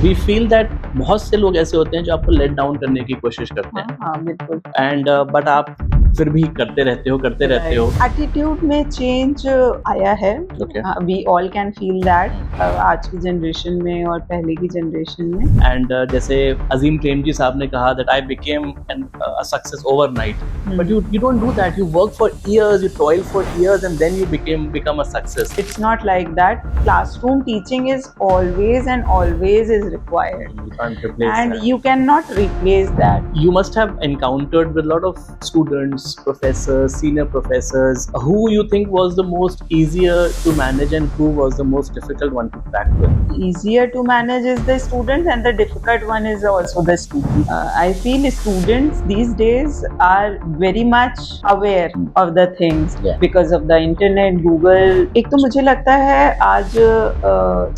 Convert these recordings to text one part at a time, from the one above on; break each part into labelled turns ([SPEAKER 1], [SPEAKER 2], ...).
[SPEAKER 1] We feel that बहुत से लोग ऐसे होते हैं जो आपको लेट डाउन करने की कोशिश करते
[SPEAKER 2] हाँ
[SPEAKER 1] हैं
[SPEAKER 2] हाँ बिल्कुल
[SPEAKER 1] एंड बट आप फिर भी करते रहते हो
[SPEAKER 2] एटीट्यूड में चेंज आया है.
[SPEAKER 1] Okay
[SPEAKER 2] we all can feel that आज की जनरेशन में और पहले की जनरेशन में.
[SPEAKER 1] एंड जैसे अजीम प्रेमजी साहब ने कहा that I became a success overnight but you don't do that, you work for years, you toil for years and then you become a success.
[SPEAKER 2] It's not like that. Classroom teaching is always and always is required,
[SPEAKER 1] You can't replace
[SPEAKER 2] and
[SPEAKER 1] that.
[SPEAKER 2] you cannot replace that.
[SPEAKER 1] You must have encountered with a lot of students, professors, senior professors. Who you think was the most easier to manage and who was the most difficult one to crack with?
[SPEAKER 2] Easier to manage is the students, and the difficult one is also the student. I feel students these days are very much aware of the things because of the internet, Google. एक तो मुझे लगता है आज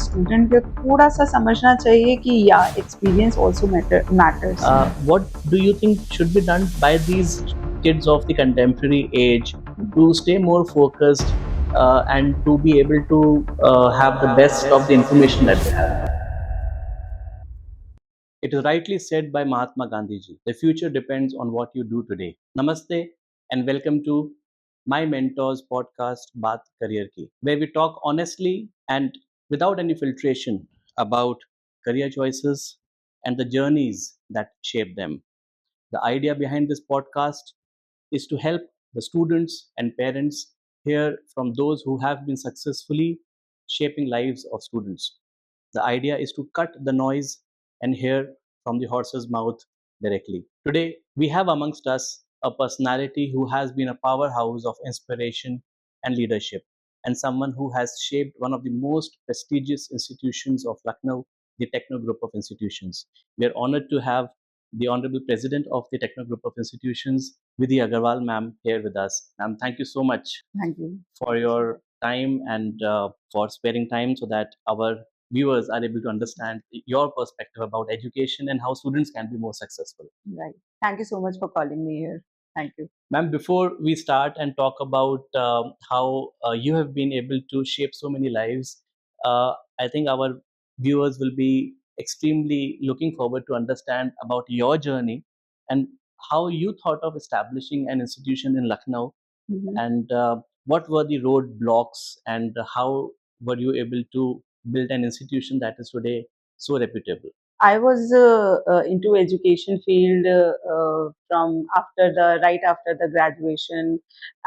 [SPEAKER 2] student को थोड़ा सा समझना चाहिए कि या experience also matters.
[SPEAKER 1] What do you think should be done by these kids of the contemporary age to stay more focused and to be able to have the best of the information that they have? It is rightly said by Mahatma Gandhi ji, the future depends on what you do today. Namaste and welcome to my mentors podcast Baat Career Ki, where we talk honestly and without any filtration about career choices and the journeys that shape them. The idea behind this podcast is to help the students and parents hear from those who have been successfully shaping lives of students. The idea is to cut the noise and hear from the horse's mouth directly. Today, we have amongst us a personality who has been a powerhouse of inspiration and leadership, and someone who has shaped one of the most prestigious institutions of Lucknow, the Techno Group of Institutions. We are honored to have the Honorable President of the Techno Group of Institutions, Vidhi Agarwal ma'am, here with us. Ma'am, thank you so much
[SPEAKER 2] Thank you.
[SPEAKER 1] for your time and for sparing time so that our viewers are able to understand your perspective about education and how students can be more successful.
[SPEAKER 2] Right. Thank you so much for calling me here. Thank you.
[SPEAKER 1] Ma'am, before we start and talk about how you have been able to shape so many lives, I think our viewers will be extremely looking forward to understand about your journey and how you thought of establishing an institution in Lucknow and what were the roadblocks and how were you able to build an institution that is today so reputable?
[SPEAKER 2] I was into education field from right after the graduation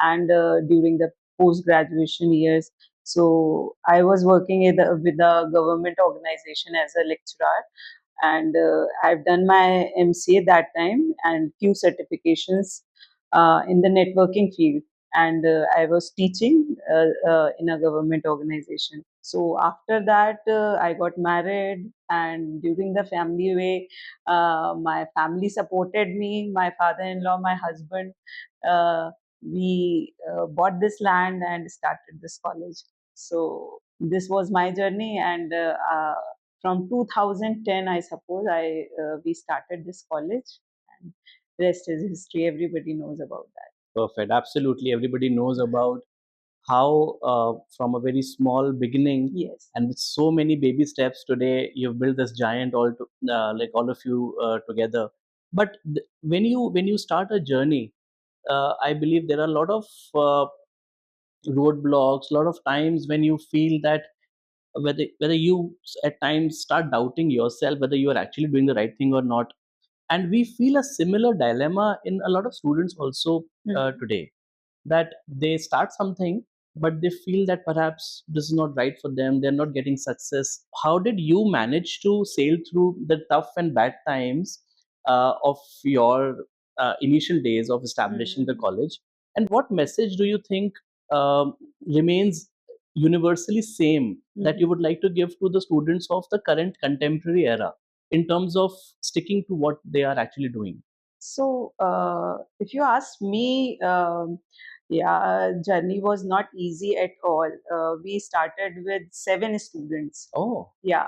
[SPEAKER 2] and during the post graduation years. So I was working with a government organization as a lecturer, and I've done my MCA that time and few certifications in the networking field. And I was teaching in a government organization. So after that, I got married, and during the family way, my family supported me. My father-in-law, my husband, we bought this land and started this college. So this was my journey, and from 2010, I suppose, I we started this college, and rest is history. Everybody knows about that.
[SPEAKER 1] Perfect. Absolutely. Everybody knows about how, from a very small beginning,
[SPEAKER 2] Yes.
[SPEAKER 1] and with so many baby steps, today you've built this giant like all of you together. But when you start a journey, I believe there are a lot of roadblocks, a lot of times when you feel that whether you at times start doubting yourself whether you are actually doing the right thing or not, and we feel a similar dilemma in a lot of students also today, that they start something but they feel that perhaps this is not right for them, they're not getting success. How did you manage to sail through the tough and bad times of your initial days of establishing the college, and what message do you think um, remains universally same that you would like to give to the students of the current contemporary era in terms of sticking to what they are actually doing?
[SPEAKER 2] So, if you ask me, yeah, journey was not easy at all. We started with 7 students.
[SPEAKER 1] Oh,
[SPEAKER 2] Yeah,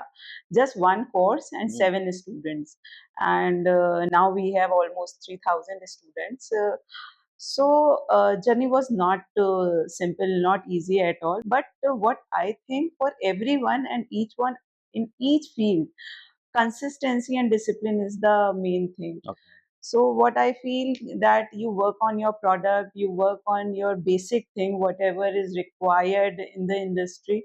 [SPEAKER 2] just one course and 7 students, and now we have almost 3,000 students. So, journey was not simple, not easy at all. But what I think for everyone and each one in each field, consistency and discipline is the main thing.
[SPEAKER 1] Okay.
[SPEAKER 2] So what I feel, that you work on your product, you work on your basic thing, whatever is required in the industry,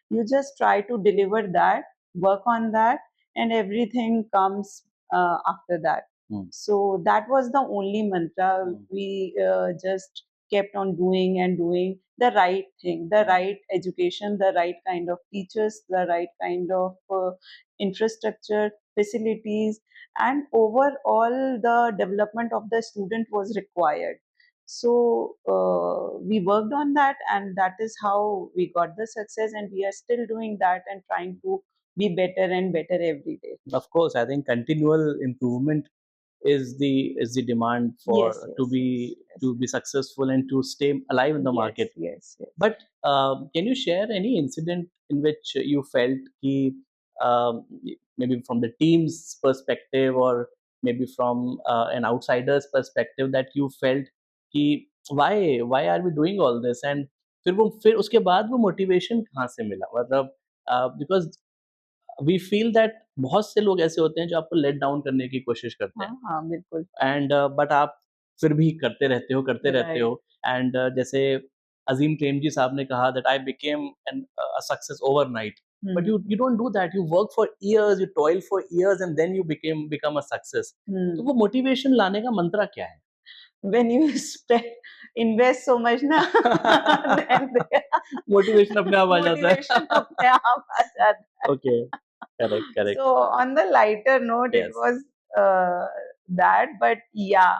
[SPEAKER 2] you just try to deliver that, work on that, and everything comes after that.
[SPEAKER 1] Hmm.
[SPEAKER 2] So that was the only mantra. We just kept on doing and doing the right thing, the right education, the right kind of teachers, the right kind of infrastructure, facilities, and overall the development of the student was required. So we worked on that, and that is how we got the success, and we are still doing that and trying to be better and better every day.
[SPEAKER 1] Of course, I think continual improvement is the demand for
[SPEAKER 2] Yes, yes, yes, yes,
[SPEAKER 1] to be successful and to stay alive in the
[SPEAKER 2] yes,
[SPEAKER 1] market.
[SPEAKER 2] yes, yes.
[SPEAKER 1] But can you share any incident in which you felt ki, maybe from the team's perspective or maybe from an outsider's perspective that you felt कि why are we doing all this and फिर उसके बाद वो motivation कहाँ से मिला मतलब because we feel that बहुत से लोग ऐसे होते हैं जो आपको लेट डाउन करने की कोशिश करते
[SPEAKER 2] हाँ,
[SPEAKER 1] हैं
[SPEAKER 2] हाँ, बिल्कुल।
[SPEAKER 1] एंड बट आप फिर भी करते रहते हो
[SPEAKER 2] राइट।
[SPEAKER 1] एंड जैसे अजीम प्रेमजी साहब ने कहा that I became an success overnight but you don't do that you work for years you toil for years and then you become a success तो वो मोटिवेशन लाने का मंत्र क्या है
[SPEAKER 2] When you invest so much na, then
[SPEAKER 1] motivation अपने आप आ जाता
[SPEAKER 2] motivation
[SPEAKER 1] है
[SPEAKER 2] अपने आप आ जाता है.
[SPEAKER 1] Okay correct
[SPEAKER 2] So
[SPEAKER 1] correct
[SPEAKER 2] on the lighter note, it
[SPEAKER 1] yes
[SPEAKER 2] was that, but yeah,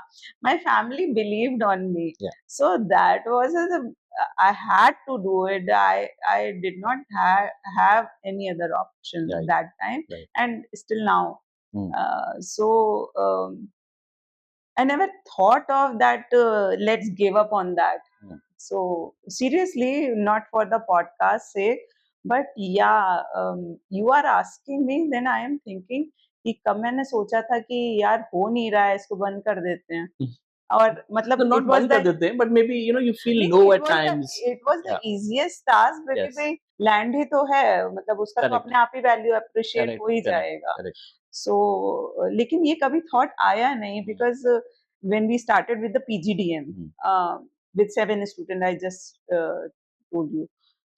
[SPEAKER 2] my family believed on me.
[SPEAKER 1] या
[SPEAKER 2] So that was I had to do it. I did not have any other option
[SPEAKER 1] right
[SPEAKER 2] that time,
[SPEAKER 1] right
[SPEAKER 2] and still now. So I never thought of that. Let's give up on that. So seriously, not for the podcast sake, but yeah, you are asking me. Then I am thinking कि कब मैंने सोचा था कि यार हो नहीं रहा है, इसको बंद कर देते हैं. और
[SPEAKER 1] तो
[SPEAKER 2] मतलब
[SPEAKER 1] नॉट
[SPEAKER 2] it was
[SPEAKER 1] बंद कर
[SPEAKER 2] that.
[SPEAKER 1] देते हैं but may be you know you feel
[SPEAKER 2] नहीं
[SPEAKER 1] लो
[SPEAKER 2] नहीं,
[SPEAKER 1] at times
[SPEAKER 2] it was the
[SPEAKER 1] या
[SPEAKER 2] easiest task क्योंकि
[SPEAKER 1] यस
[SPEAKER 2] भाई लैंड ही तो है, मतलब उसका तो
[SPEAKER 1] करेक्ट
[SPEAKER 2] अपने आप ही वैल्यू अप्रिशिएट
[SPEAKER 1] करेक्ट
[SPEAKER 2] हो ही
[SPEAKER 1] करेक्ट
[SPEAKER 2] जाएगा.
[SPEAKER 1] करेक्ट
[SPEAKER 2] So लेकिन ये कभी थॉट आया नहीं, because when we started with the PGDM with 7 students, I just told you.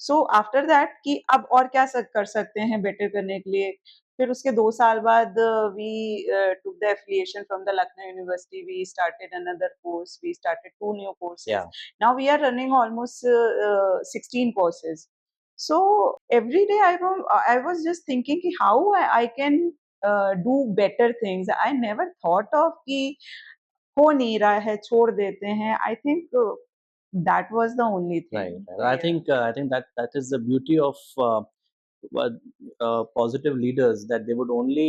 [SPEAKER 2] So after that कि अब और क्या कर सकते हैं बेटर करने के लिए. फिर उसके 2 साल बाद we took the affiliation from the Lucknow University. We started another course. We started 2 new courses.
[SPEAKER 1] या
[SPEAKER 2] Now we are running almost 16 courses. So every day I was just thinking कि how I can do better things. I never thought of कि हो नहीं रहा है, छोड़ देते हैं. I think that was the only thing.
[SPEAKER 1] right
[SPEAKER 2] Yeah.
[SPEAKER 1] I think that that is the beauty of uh, positive leaders that they would only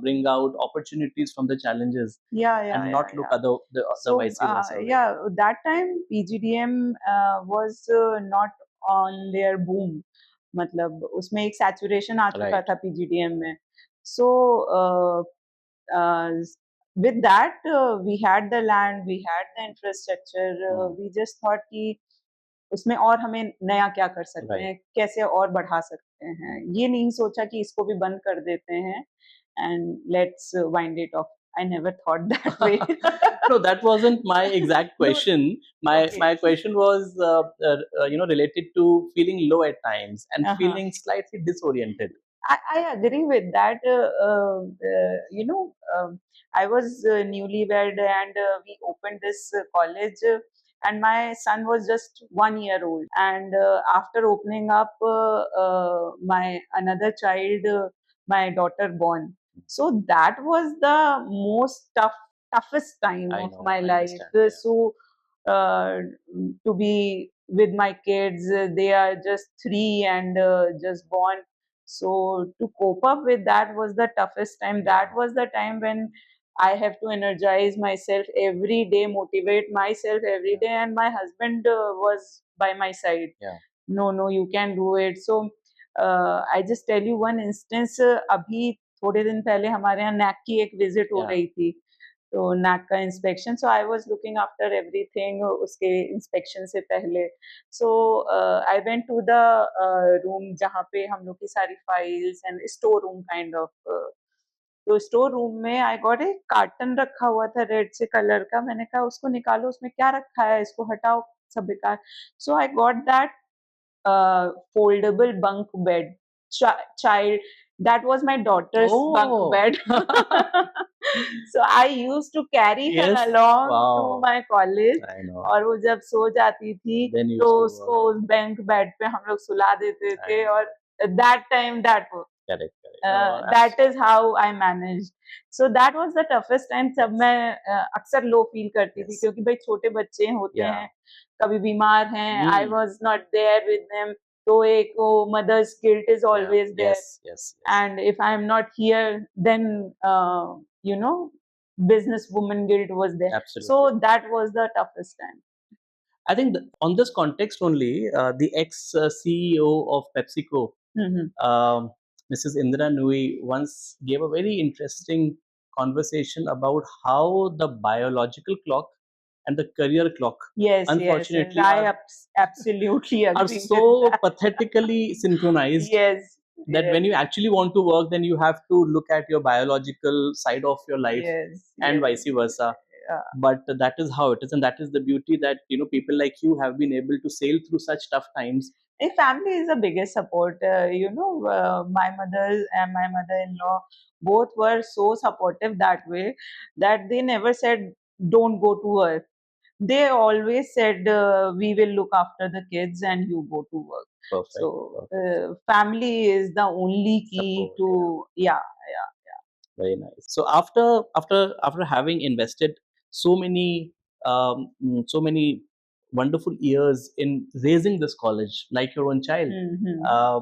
[SPEAKER 1] bring out opportunities from the challenges
[SPEAKER 2] Yeah, yeah,
[SPEAKER 1] and
[SPEAKER 2] yeah,
[SPEAKER 1] not look
[SPEAKER 2] yeah.
[SPEAKER 1] the
[SPEAKER 2] So
[SPEAKER 1] vice versa way
[SPEAKER 2] yeah, that time PGDM was not on their boom. मतलब उसमें एक saturation आ चुका
[SPEAKER 1] right
[SPEAKER 2] था PGDM में. So uh, with that we had the land, we had the infrastructure. We just thought कि उसमें और हमें नया क्या कर सकते
[SPEAKER 1] right
[SPEAKER 2] हैं, कैसे और बढ़ा सकते हैं. ये नहीं सोचा कि इसको भी बंद कर देते हैं and let's wind it off. I never thought that way.
[SPEAKER 1] no that wasn't my exact
[SPEAKER 2] No,
[SPEAKER 1] question
[SPEAKER 2] okay.
[SPEAKER 1] my question was you know related to feeling low at times and
[SPEAKER 2] Uh-huh.
[SPEAKER 1] feeling slightly disoriented
[SPEAKER 2] I agree with that. I was newlywed, and we opened this college, and my son was just 1 year old. And after opening up, my another child, my daughter born. So that was the most toughest time
[SPEAKER 1] I
[SPEAKER 2] of
[SPEAKER 1] know
[SPEAKER 2] my
[SPEAKER 1] I
[SPEAKER 2] life.
[SPEAKER 1] understand yeah
[SPEAKER 2] So uh, to be with my kids, they are just 3 and just born. So to cope up with that was the toughest time. That was the time when I have to energize myself every day, motivate myself every day, and my husband was by my side.
[SPEAKER 1] yeah
[SPEAKER 2] No, no, you can do it. So I just tell you one instance. अभी थोड़े दिन पहले हमारे यहाँ NAAC की एक visit हो
[SPEAKER 1] yeah
[SPEAKER 2] रही थी, तो नैक का inspection. So I was looking after everything उसके इंस्पेक्शन से पहले. So I went to the room जहाँ पे हम लोग की सारी files and store room kind of. तो स्टोर रूम में आई गॉट एक कार्टन रखा हुआ था रेड से कलर का, मैंने कहा उसको निकालो, उसमें क्या रखा है, इसको हटाओ, सब बेकार। So I got that foldable bunk bed. Child, that was my daughter's bunk
[SPEAKER 1] Oh,
[SPEAKER 2] bed. So I used to carry her
[SPEAKER 1] yes.
[SPEAKER 2] along to
[SPEAKER 1] Wow.
[SPEAKER 2] my college.
[SPEAKER 1] I know.
[SPEAKER 2] और वो जब सो जाती थी
[SPEAKER 1] Then you
[SPEAKER 2] तो
[SPEAKER 1] used to
[SPEAKER 2] उसको
[SPEAKER 1] work.
[SPEAKER 2] उस bank bed पे हम लोग सुला देते
[SPEAKER 1] I
[SPEAKER 2] थे,
[SPEAKER 1] know.
[SPEAKER 2] और that time that
[SPEAKER 1] Correct, correct. No,
[SPEAKER 2] that is how I managed. So that was the toughest time. तब
[SPEAKER 1] yes.
[SPEAKER 2] मैं अक्सर लो फील करती थी
[SPEAKER 1] Yes.
[SPEAKER 2] क्योंकि भाई छोटे बच्चे होते
[SPEAKER 1] Yeah.
[SPEAKER 2] हैं, कभी बीमार हैं, I
[SPEAKER 1] Hmm.
[SPEAKER 2] was not there with them. तो एक वो mother's guilt is
[SPEAKER 1] Yeah.
[SPEAKER 2] always there,
[SPEAKER 1] Yes, yes, yes.
[SPEAKER 2] and if I am not here, then you know, businesswoman guilt was there.
[SPEAKER 1] Absolutely.
[SPEAKER 2] So that was the toughest time.
[SPEAKER 1] I think on this context only, the ex CEO of PepsiCo,
[SPEAKER 2] Mhm.
[SPEAKER 1] Mrs. Indra Nui, once gave a very interesting conversation about how the biological clock and the career clock,
[SPEAKER 2] Yes, yes, yes.
[SPEAKER 1] unfortunately,
[SPEAKER 2] I absolutely
[SPEAKER 1] are
[SPEAKER 2] agree with
[SPEAKER 1] so
[SPEAKER 2] that.
[SPEAKER 1] pathetically synchronized
[SPEAKER 2] Yes,
[SPEAKER 1] that when
[SPEAKER 2] yes,
[SPEAKER 1] you actually want to work, then you have to look at your biological side of your life
[SPEAKER 2] yes,
[SPEAKER 1] and
[SPEAKER 2] yes.
[SPEAKER 1] vice versa.
[SPEAKER 2] Yeah.
[SPEAKER 1] But that is how it is, and that is the beauty that people like you have been able to sail through such tough times.
[SPEAKER 2] A family is the biggest support. My mother and my mother-in-law both were so supportive that way that they never said, "Don't go to work." They always said, "We will look after the kids and you go to work."
[SPEAKER 1] Perfect,
[SPEAKER 2] So,
[SPEAKER 1] perfect.
[SPEAKER 2] family is the only key
[SPEAKER 1] Support,
[SPEAKER 2] to,
[SPEAKER 1] yeah,
[SPEAKER 2] yeah.
[SPEAKER 1] very nice. So after having invested so many so many wonderful years in raising this college like your own child,
[SPEAKER 2] Mhm.
[SPEAKER 1] uh,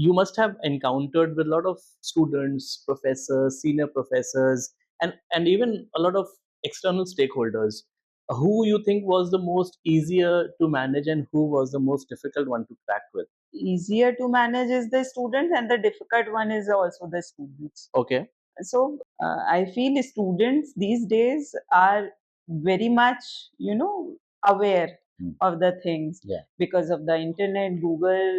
[SPEAKER 1] you must have encountered with a lot of students, professors, senior professors, and even a lot of external stakeholders. Who you think was the most easier to manage and who was the most difficult one to crack with?
[SPEAKER 2] Easier to manage is the students, and the difficult one is also the students.
[SPEAKER 1] Okay.
[SPEAKER 2] So I feel students these days are very much, aware
[SPEAKER 1] Hmm.
[SPEAKER 2] of the things
[SPEAKER 1] Yeah.
[SPEAKER 2] because of the internet, Google,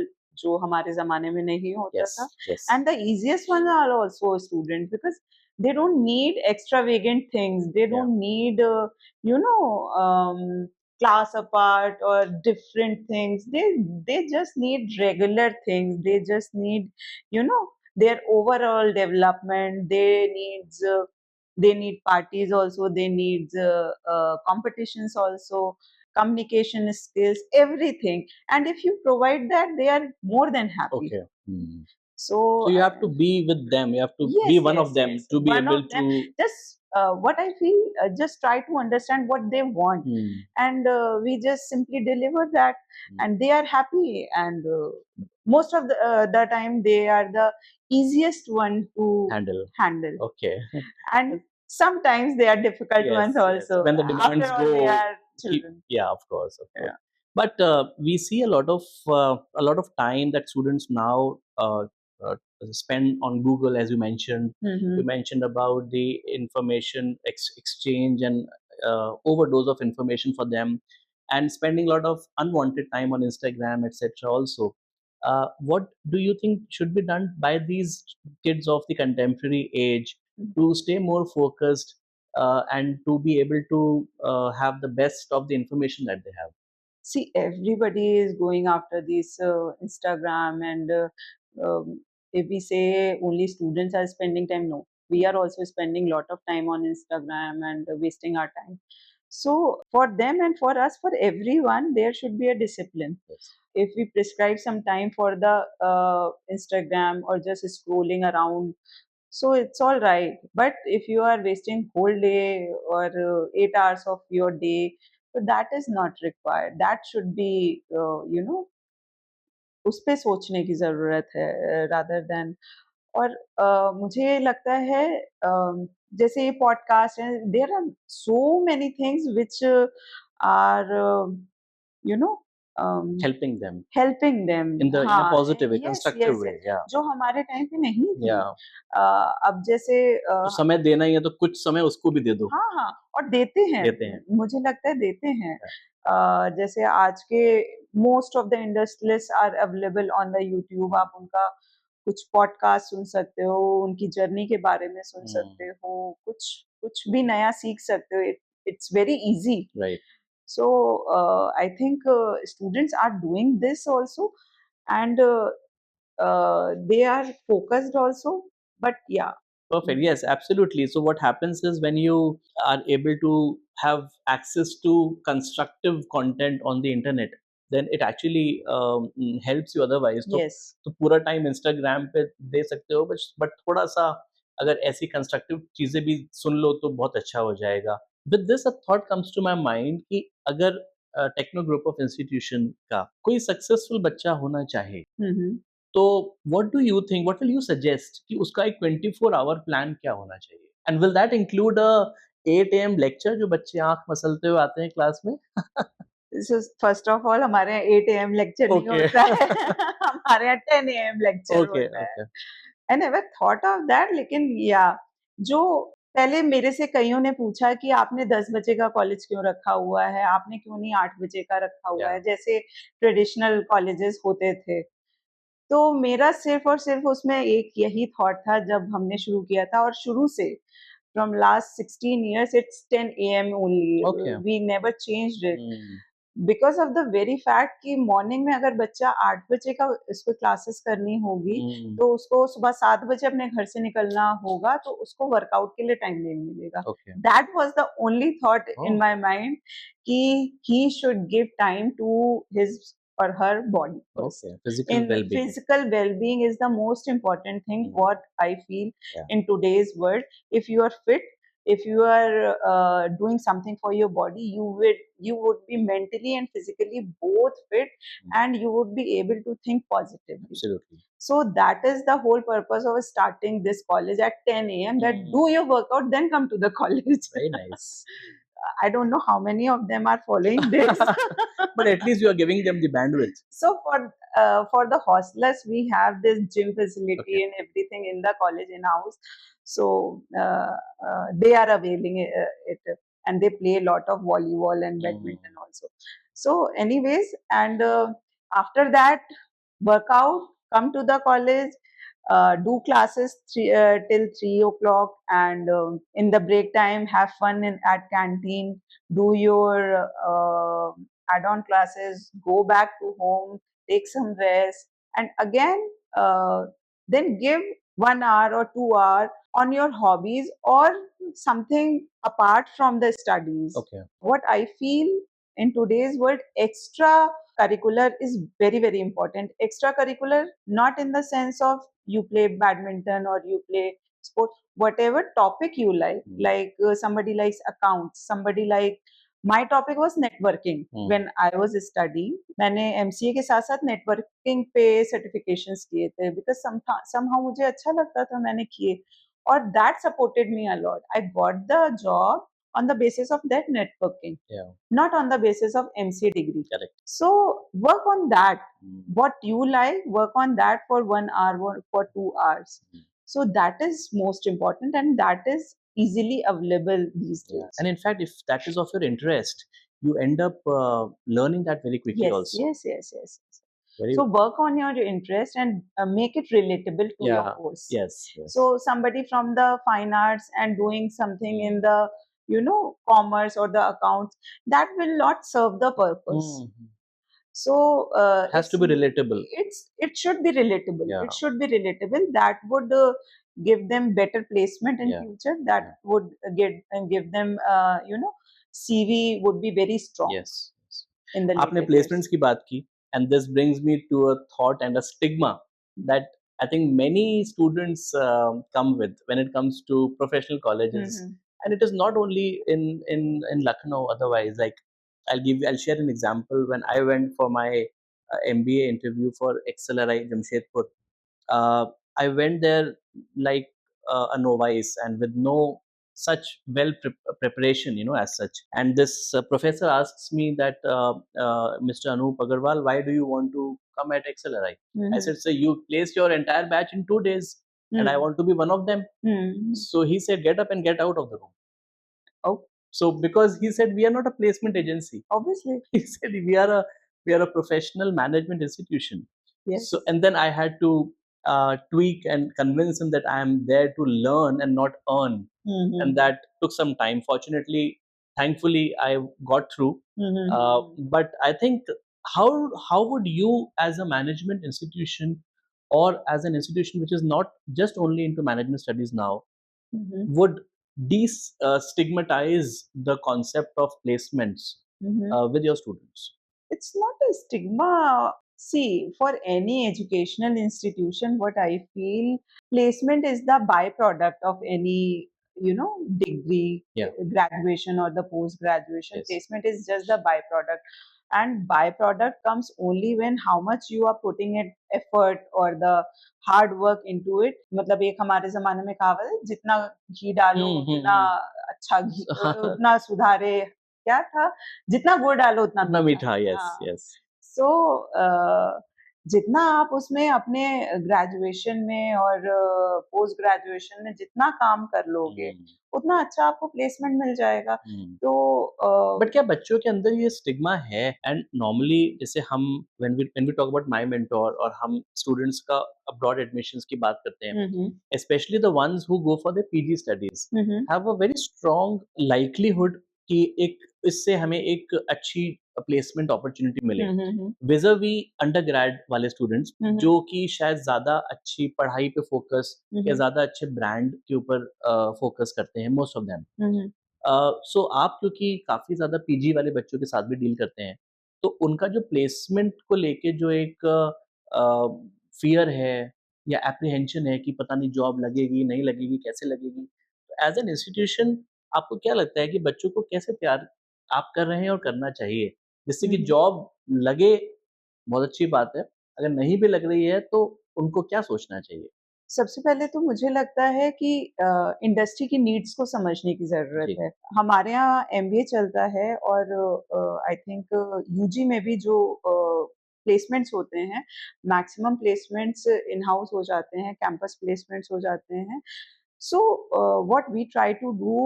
[SPEAKER 2] जो हमारे ज़माने में नहीं होता था.
[SPEAKER 1] Yes. Yes.
[SPEAKER 2] And the easiest ones are also students because they don't need extravagant things. They
[SPEAKER 1] Yeah.
[SPEAKER 2] don't need, class apart or different things. They just need regular things. They just need, their overall development. They need parties also. They need competitions also, communication skills, everything. And if you provide that, they are more than happy.
[SPEAKER 1] Okay. Hmm.
[SPEAKER 2] So
[SPEAKER 1] So you have to be with them. You have to
[SPEAKER 2] yes,
[SPEAKER 1] be one
[SPEAKER 2] yes,
[SPEAKER 1] of them
[SPEAKER 2] yes.
[SPEAKER 1] to be
[SPEAKER 2] One
[SPEAKER 1] able
[SPEAKER 2] of them.
[SPEAKER 1] to.
[SPEAKER 2] Just what I feel, just try to understand what they want,
[SPEAKER 1] Hmm.
[SPEAKER 2] and we just simply deliver that, and they are happy. And most of the time, they are the easiest one to
[SPEAKER 1] Handle.
[SPEAKER 2] handle.
[SPEAKER 1] Okay.
[SPEAKER 2] And sometimes they are difficult
[SPEAKER 1] Yes,
[SPEAKER 2] ones
[SPEAKER 1] yes.
[SPEAKER 2] also.
[SPEAKER 1] When the
[SPEAKER 2] After
[SPEAKER 1] demands
[SPEAKER 2] all, they
[SPEAKER 1] go,
[SPEAKER 2] are children.
[SPEAKER 1] yeah, of course, of course.
[SPEAKER 2] Yeah.
[SPEAKER 1] But we see a lot of time that students now uh, spend on Google, as you mentioned.
[SPEAKER 2] Mm-hmm.
[SPEAKER 1] You mentioned about the information exchange and overdose of information for them, and spending a lot of unwanted time on Instagram, etc. Also, what do you think should be done by these kids of the contemporary age to stay more focused and to be able to have the best of the information that they have?
[SPEAKER 2] See, everybody is going after this Instagram, and if we say only students are spending time, no, we are also spending a lot of time on Instagram and wasting our time. So for them and for us, for everyone, there should be a discipline.
[SPEAKER 1] Yes.
[SPEAKER 2] If we prescribe some time for the Instagram or just scrolling around, so it's all right. But if you are wasting whole day or 8 hours of your day, so that is not required. That should be, उस पे सोचने की ज़रूरत है, rather than. और मुझे लगता है जैसे ये पॉडकास्ट है, there are so many things which are you know
[SPEAKER 1] Helping them
[SPEAKER 2] helping them.
[SPEAKER 1] in a
[SPEAKER 2] हाँ,
[SPEAKER 1] positive way,
[SPEAKER 2] yes
[SPEAKER 1] constructive
[SPEAKER 2] yes,
[SPEAKER 1] way. Yeah,
[SPEAKER 2] जो हमारे टाइम पे नहीं थी.
[SPEAKER 1] yeah.
[SPEAKER 2] अब जैसे
[SPEAKER 1] तो समय देना ही है तो कुछ समय उसको भी दे दो.
[SPEAKER 2] हाँ हाँ, और देते हैं.
[SPEAKER 1] देते हैं.
[SPEAKER 2] मुझे लगता है देते हैं.
[SPEAKER 1] Yeah.
[SPEAKER 2] जैसे आज के most of the industrialist are available on the YouTube. आप उनका कुछ पॉडकास्ट सुन सकते हो, उनकी जर्नी के बारे में सुन सकते हो, कुछ कुछ भी नया सीख सकते हो. It's very easy.
[SPEAKER 1] Right.
[SPEAKER 2] So I think students are doing this also, and they are focused also. But yeah.
[SPEAKER 1] Perfect. Yes, absolutely. So what happens is when you are able to have access to constructive content on the internet, then it actually helps you. Otherwise, तो
[SPEAKER 2] Yes.
[SPEAKER 1] तो पूरा time Instagram पे दे सकते हो, but थोड़ा सा अगर ऐसी कंस्ट्रक्टिव चीजें भी सुन लो तो बहुत अच्छा हो जाएगा. With this a thought comes to my mind कि अगर टेक्नो ग्रुप ऑफ इंस्टीट्यूशन का कोई सक्सेसफुल बच्चा होना चाहे,
[SPEAKER 2] Mm-hmm.
[SPEAKER 1] तो what do you think, what will you suggest कि उसका एक 24 आवर प्लान क्या होना चाहिए? And will that include a 8 am lecture जो बच्चे आँख मसलते हुए आते हैं क्लास में?
[SPEAKER 2] So first of all, हमारे यहाँ 8 a.m. lecture नहीं
[SPEAKER 1] ओके.
[SPEAKER 2] होता है. हमारे यहाँ 10 a.m. lecture
[SPEAKER 1] ओके,
[SPEAKER 2] होता है.
[SPEAKER 1] Okay.
[SPEAKER 2] I never thought of that, लेकिन या जो पहले मेरे से कईयों ने पूछा कि आपने 10 बजे का कॉलेज क्यों रखा हुआ है, आपने क्यों नहीं 8 बजे का रखा हुआ है, जैसे ट्रेडिशनल कॉलेजेस होते थे. तो मेरा सिर्फ और सिर्फ उसमें एक यही थॉट था जब हमने शुरू किया था, और शुरू से from last 16 years it's 10 a.m. only.
[SPEAKER 1] Okay.
[SPEAKER 2] We never changed it. Because of the very fact कि मॉर्निंग में अगर बच्चा 8 बजे का इसको क्लासेस करनी होगी, तो उसको सुबह 7 बजे अपने घर से निकलना होगा, तो उसको वर्कआउट के लिए टाइम नहीं मिलेगा. That was the only thought in my mind कि he should give time to his or her body first.
[SPEAKER 1] Okay, physical
[SPEAKER 2] In
[SPEAKER 1] well-being.
[SPEAKER 2] Physical well-being is the most important thing, what I feel in today's world. If you are fit, if you are doing something for your body, you would be mentally and physically both fit, and you would be able to think positively.
[SPEAKER 1] Absolutely.
[SPEAKER 2] So that is the whole purpose of starting this college at 10 a.m. that do your workout, then come to the college.
[SPEAKER 1] Very nice.
[SPEAKER 2] I don't know how many of them are following this.
[SPEAKER 1] But at least you are giving them the bandwidth.
[SPEAKER 2] So for the hostelers, we have this gym facility and everything in the college in house. So they are availing it, and they play a lot of volleyball and badminton also. So anyways, and after that, workout, come to the college, do classes till 3 o'clock, and in the break time have fun at canteen, do your add-on classes, go back to home, take some rest, and again then give 1 hour or 2 hour on your hobbies or something apart from the studies. What I feel in today's world, extra curricular is very very important. Extracurricular, not in the sense of you play badminton or you play sport, whatever topic you like somebody likes accounts, somebody like my topic was networking. When I was studying, मैंने MCA के साथ साथ networking पे certifications किए थे, because somehow मुझे अच्छा लगता था, मैंने किए, और that supported me a lot. I got the job on the basis of that networking, not on the basis of MCA degree.
[SPEAKER 1] Correct.
[SPEAKER 2] So work on that. What you like, work on that for 1 hour or for 2 hours. So that is most important, and that is easily available these days.
[SPEAKER 1] And in fact, if that is of your interest, you end up learning that very quickly also.
[SPEAKER 2] Yes. So work on your interest and make it relatable to your course.
[SPEAKER 1] Yes.
[SPEAKER 2] So somebody from the fine arts and doing something in the commerce or the accounts, that will not serve the purpose. So
[SPEAKER 1] it has to be relatable.
[SPEAKER 2] It should be relatable. It should be relatable. That would give them better placement in future. That would give them CV would be very strong.
[SPEAKER 1] Yes.
[SPEAKER 2] In the
[SPEAKER 1] आपने placements की बात की, and this brings me to a thought and a stigma that I think many students come with when it comes to professional colleges. And it is not only in Lucknow. Otherwise, like I'll share an example. When I went for my MBA interview for XLRI Jamshedpur, I went there like a novice and with no such preparation, as such. And this professor asks me that, Mr. Anup Agarwal, why do you want to come at XLRI? I said, so you placed your entire batch in 2 days, and I want to be one of them. So he said, get up and get out of the room.
[SPEAKER 2] Oh.
[SPEAKER 1] So because he said, we are not a placement agency.
[SPEAKER 2] Obviously.
[SPEAKER 1] He said, we are a professional management institution.
[SPEAKER 2] Yes.
[SPEAKER 1] So, and then I had to tweak and convince him that I am there to learn and not earn. And that took some time. Fortunately, thankfully, I got through. But I think, how would you, as a management institution, or as an institution which is not just only into management studies now, would stigmatize the concept of placements with your students?
[SPEAKER 2] It's not a stigma. See, for any educational institution, what I feel, placement is the byproduct of any, degree,
[SPEAKER 1] Yeah.
[SPEAKER 2] graduation or the post graduation.
[SPEAKER 1] Yes.
[SPEAKER 2] Placement is just the byproduct, and byproduct comes only when how much you are putting it effort or the hard work into it. मतलब एक हमारे जमाने में कहावत है, जितना घी डालो उतना अच्छा घी, उतना सुधारे, क्या था, जितना गुड़ डालो उतना
[SPEAKER 1] उतना
[SPEAKER 2] मीठा।
[SPEAKER 1] मीठा, yes,
[SPEAKER 2] हाँ।
[SPEAKER 1] yes.
[SPEAKER 2] सो जितना आप उसमें अपने ग्रेजुएशन में और पोस्ट ग्रेजुएशन में जितना काम कर लोगे, उतना अच्छा आपको प्लेसमेंट मिल जाएगा। तो
[SPEAKER 1] बट क्या बच्चों के अंदर ये स्टिग्मा है? एंड नॉर्मली जैसे हम when we talk about my mentor, और हम स्टूडेंट्स का अब्रॉड एडमिशंस की बात करते हैं, especially the ones who go for their PG studies, have a very strong likelihood कि एक इससे हमें एक अच्छी प्लेसमेंट अपॉर्चुनिटी मिले, विज़ावी अंडरग्रेड वाले स्टूडेंट्स जो कि शायद ज़्यादा अच्छी पढ़ाई पे फोकस या ज़्यादा अच्छे ब्रांड के ऊपर फोकस करते हैं, मोस्ट ऑफ देम। सो आप क्योंकि काफ़ी ज़्यादा पीजी वाले बच्चों के साथ भी डील करते हैं, तो उनका जो प्लेसमेंट को लेके जो एक फ़ियर है या एप्रीहेंशन है कि पता नहीं जॉब लगेगी, नहीं लगेगी, कैसे लगेगी? तो एज़ एन इंस्टीट्यूशन आपको क्या लगता है कि बच्चों को कैसे तैयार आप कर रहे हैं और करना चाहिए, जिससे कि जॉब लगे? बहुत अच्छी बात है, अगर नहीं भी लग रही है तो उनको क्या सोचना चाहिए?
[SPEAKER 2] सबसे पहले तो मुझे लगता है कि इंडस्ट्री की नीड्स को समझने की ज़रूरत
[SPEAKER 1] जी।
[SPEAKER 2] है। हमारे यहाँ एमबीए चलता है और आई थिंक यूजी में भी जो प्लेसमेंट्स होते हैं, मैक्सिमम प्लेसमेंट्स इन हाउस हो जाते हैं, कैंपस प्लेसमेंट्स हो जाते हैं। So, what we try to do,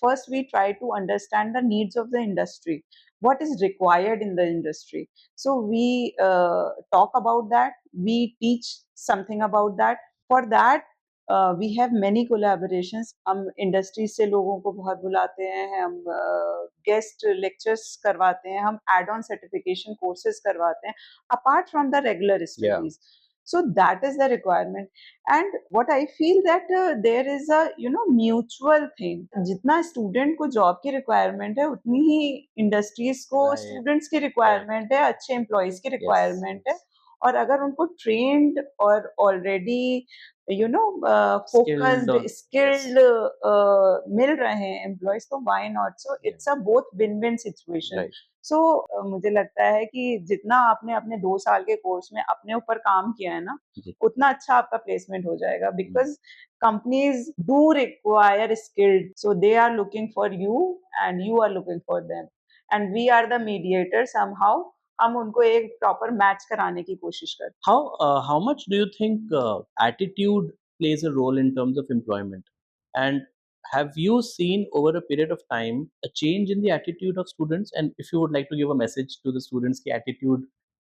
[SPEAKER 2] first we try to understand the needs of the industry, what is required in the industry. So we talk about that, we teach something about that. For that, we have many collaborations. हम industry से लोगों को बहुत बुलाते हैं, हम guest lectures करवाते हैं, हम एड ऑन सर्टिफिकेशन कोर्सेज करवाते हैं, apart from the regular studies. So that is the requirement. And what I feel that there is a mutual thing. जितना स्टूडेंट को जॉब की रिक्वायरमेंट है, उतनी ही इंडस्ट्रीज को स्टूडेंट्स की रिक्वायरमेंट है, अच्छे एम्प्लॉयज की रिक्वायरमेंट है। और अगर उनको ट्रेन्ड और ऑलरेडी फोकस्ड स्किल्ड मिल रहे हैं एम्प्लॉयज, तो why not? So it's a both win win situation. सो मुझे लगता है कि जितना आपने अपने 2 साल के कोर्स में अपने ऊपर काम किया है ना, उतना अच्छा आपका प्लेसमेंट हो जाएगा, because companies do require skilled, so they are looking for you and you are looking for them, and we are the mediator somehow. हम उनको एक प्रॉपर मैच कराने की कोशिश करते हैं।
[SPEAKER 1] How much do you think attitude plays a role in terms of employment? And have you seen over a period of time a change in the attitude of students? And if you would like to give a message to the students की attitude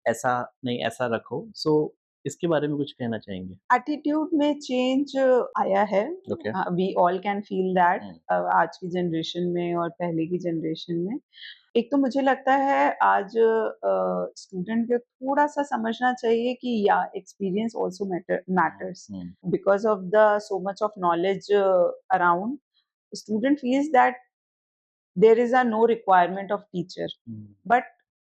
[SPEAKER 1] ऐसा नहीं ऐसा रखो, so इसके बारे में कुछ कहना चाहेंगे?
[SPEAKER 2] एटीट्यूड में चेंज आया है,
[SPEAKER 1] Okay.
[SPEAKER 2] We all can feel that, आज की जनरेशन में और पहले की जनरेशन में। एक तो मुझे लगता है आज स्टूडेंट को थोड़ा सा समझना चाहिए कि या experience also matters, because of the so much of knowledge around, student feels that there is a no requirement of teacher, but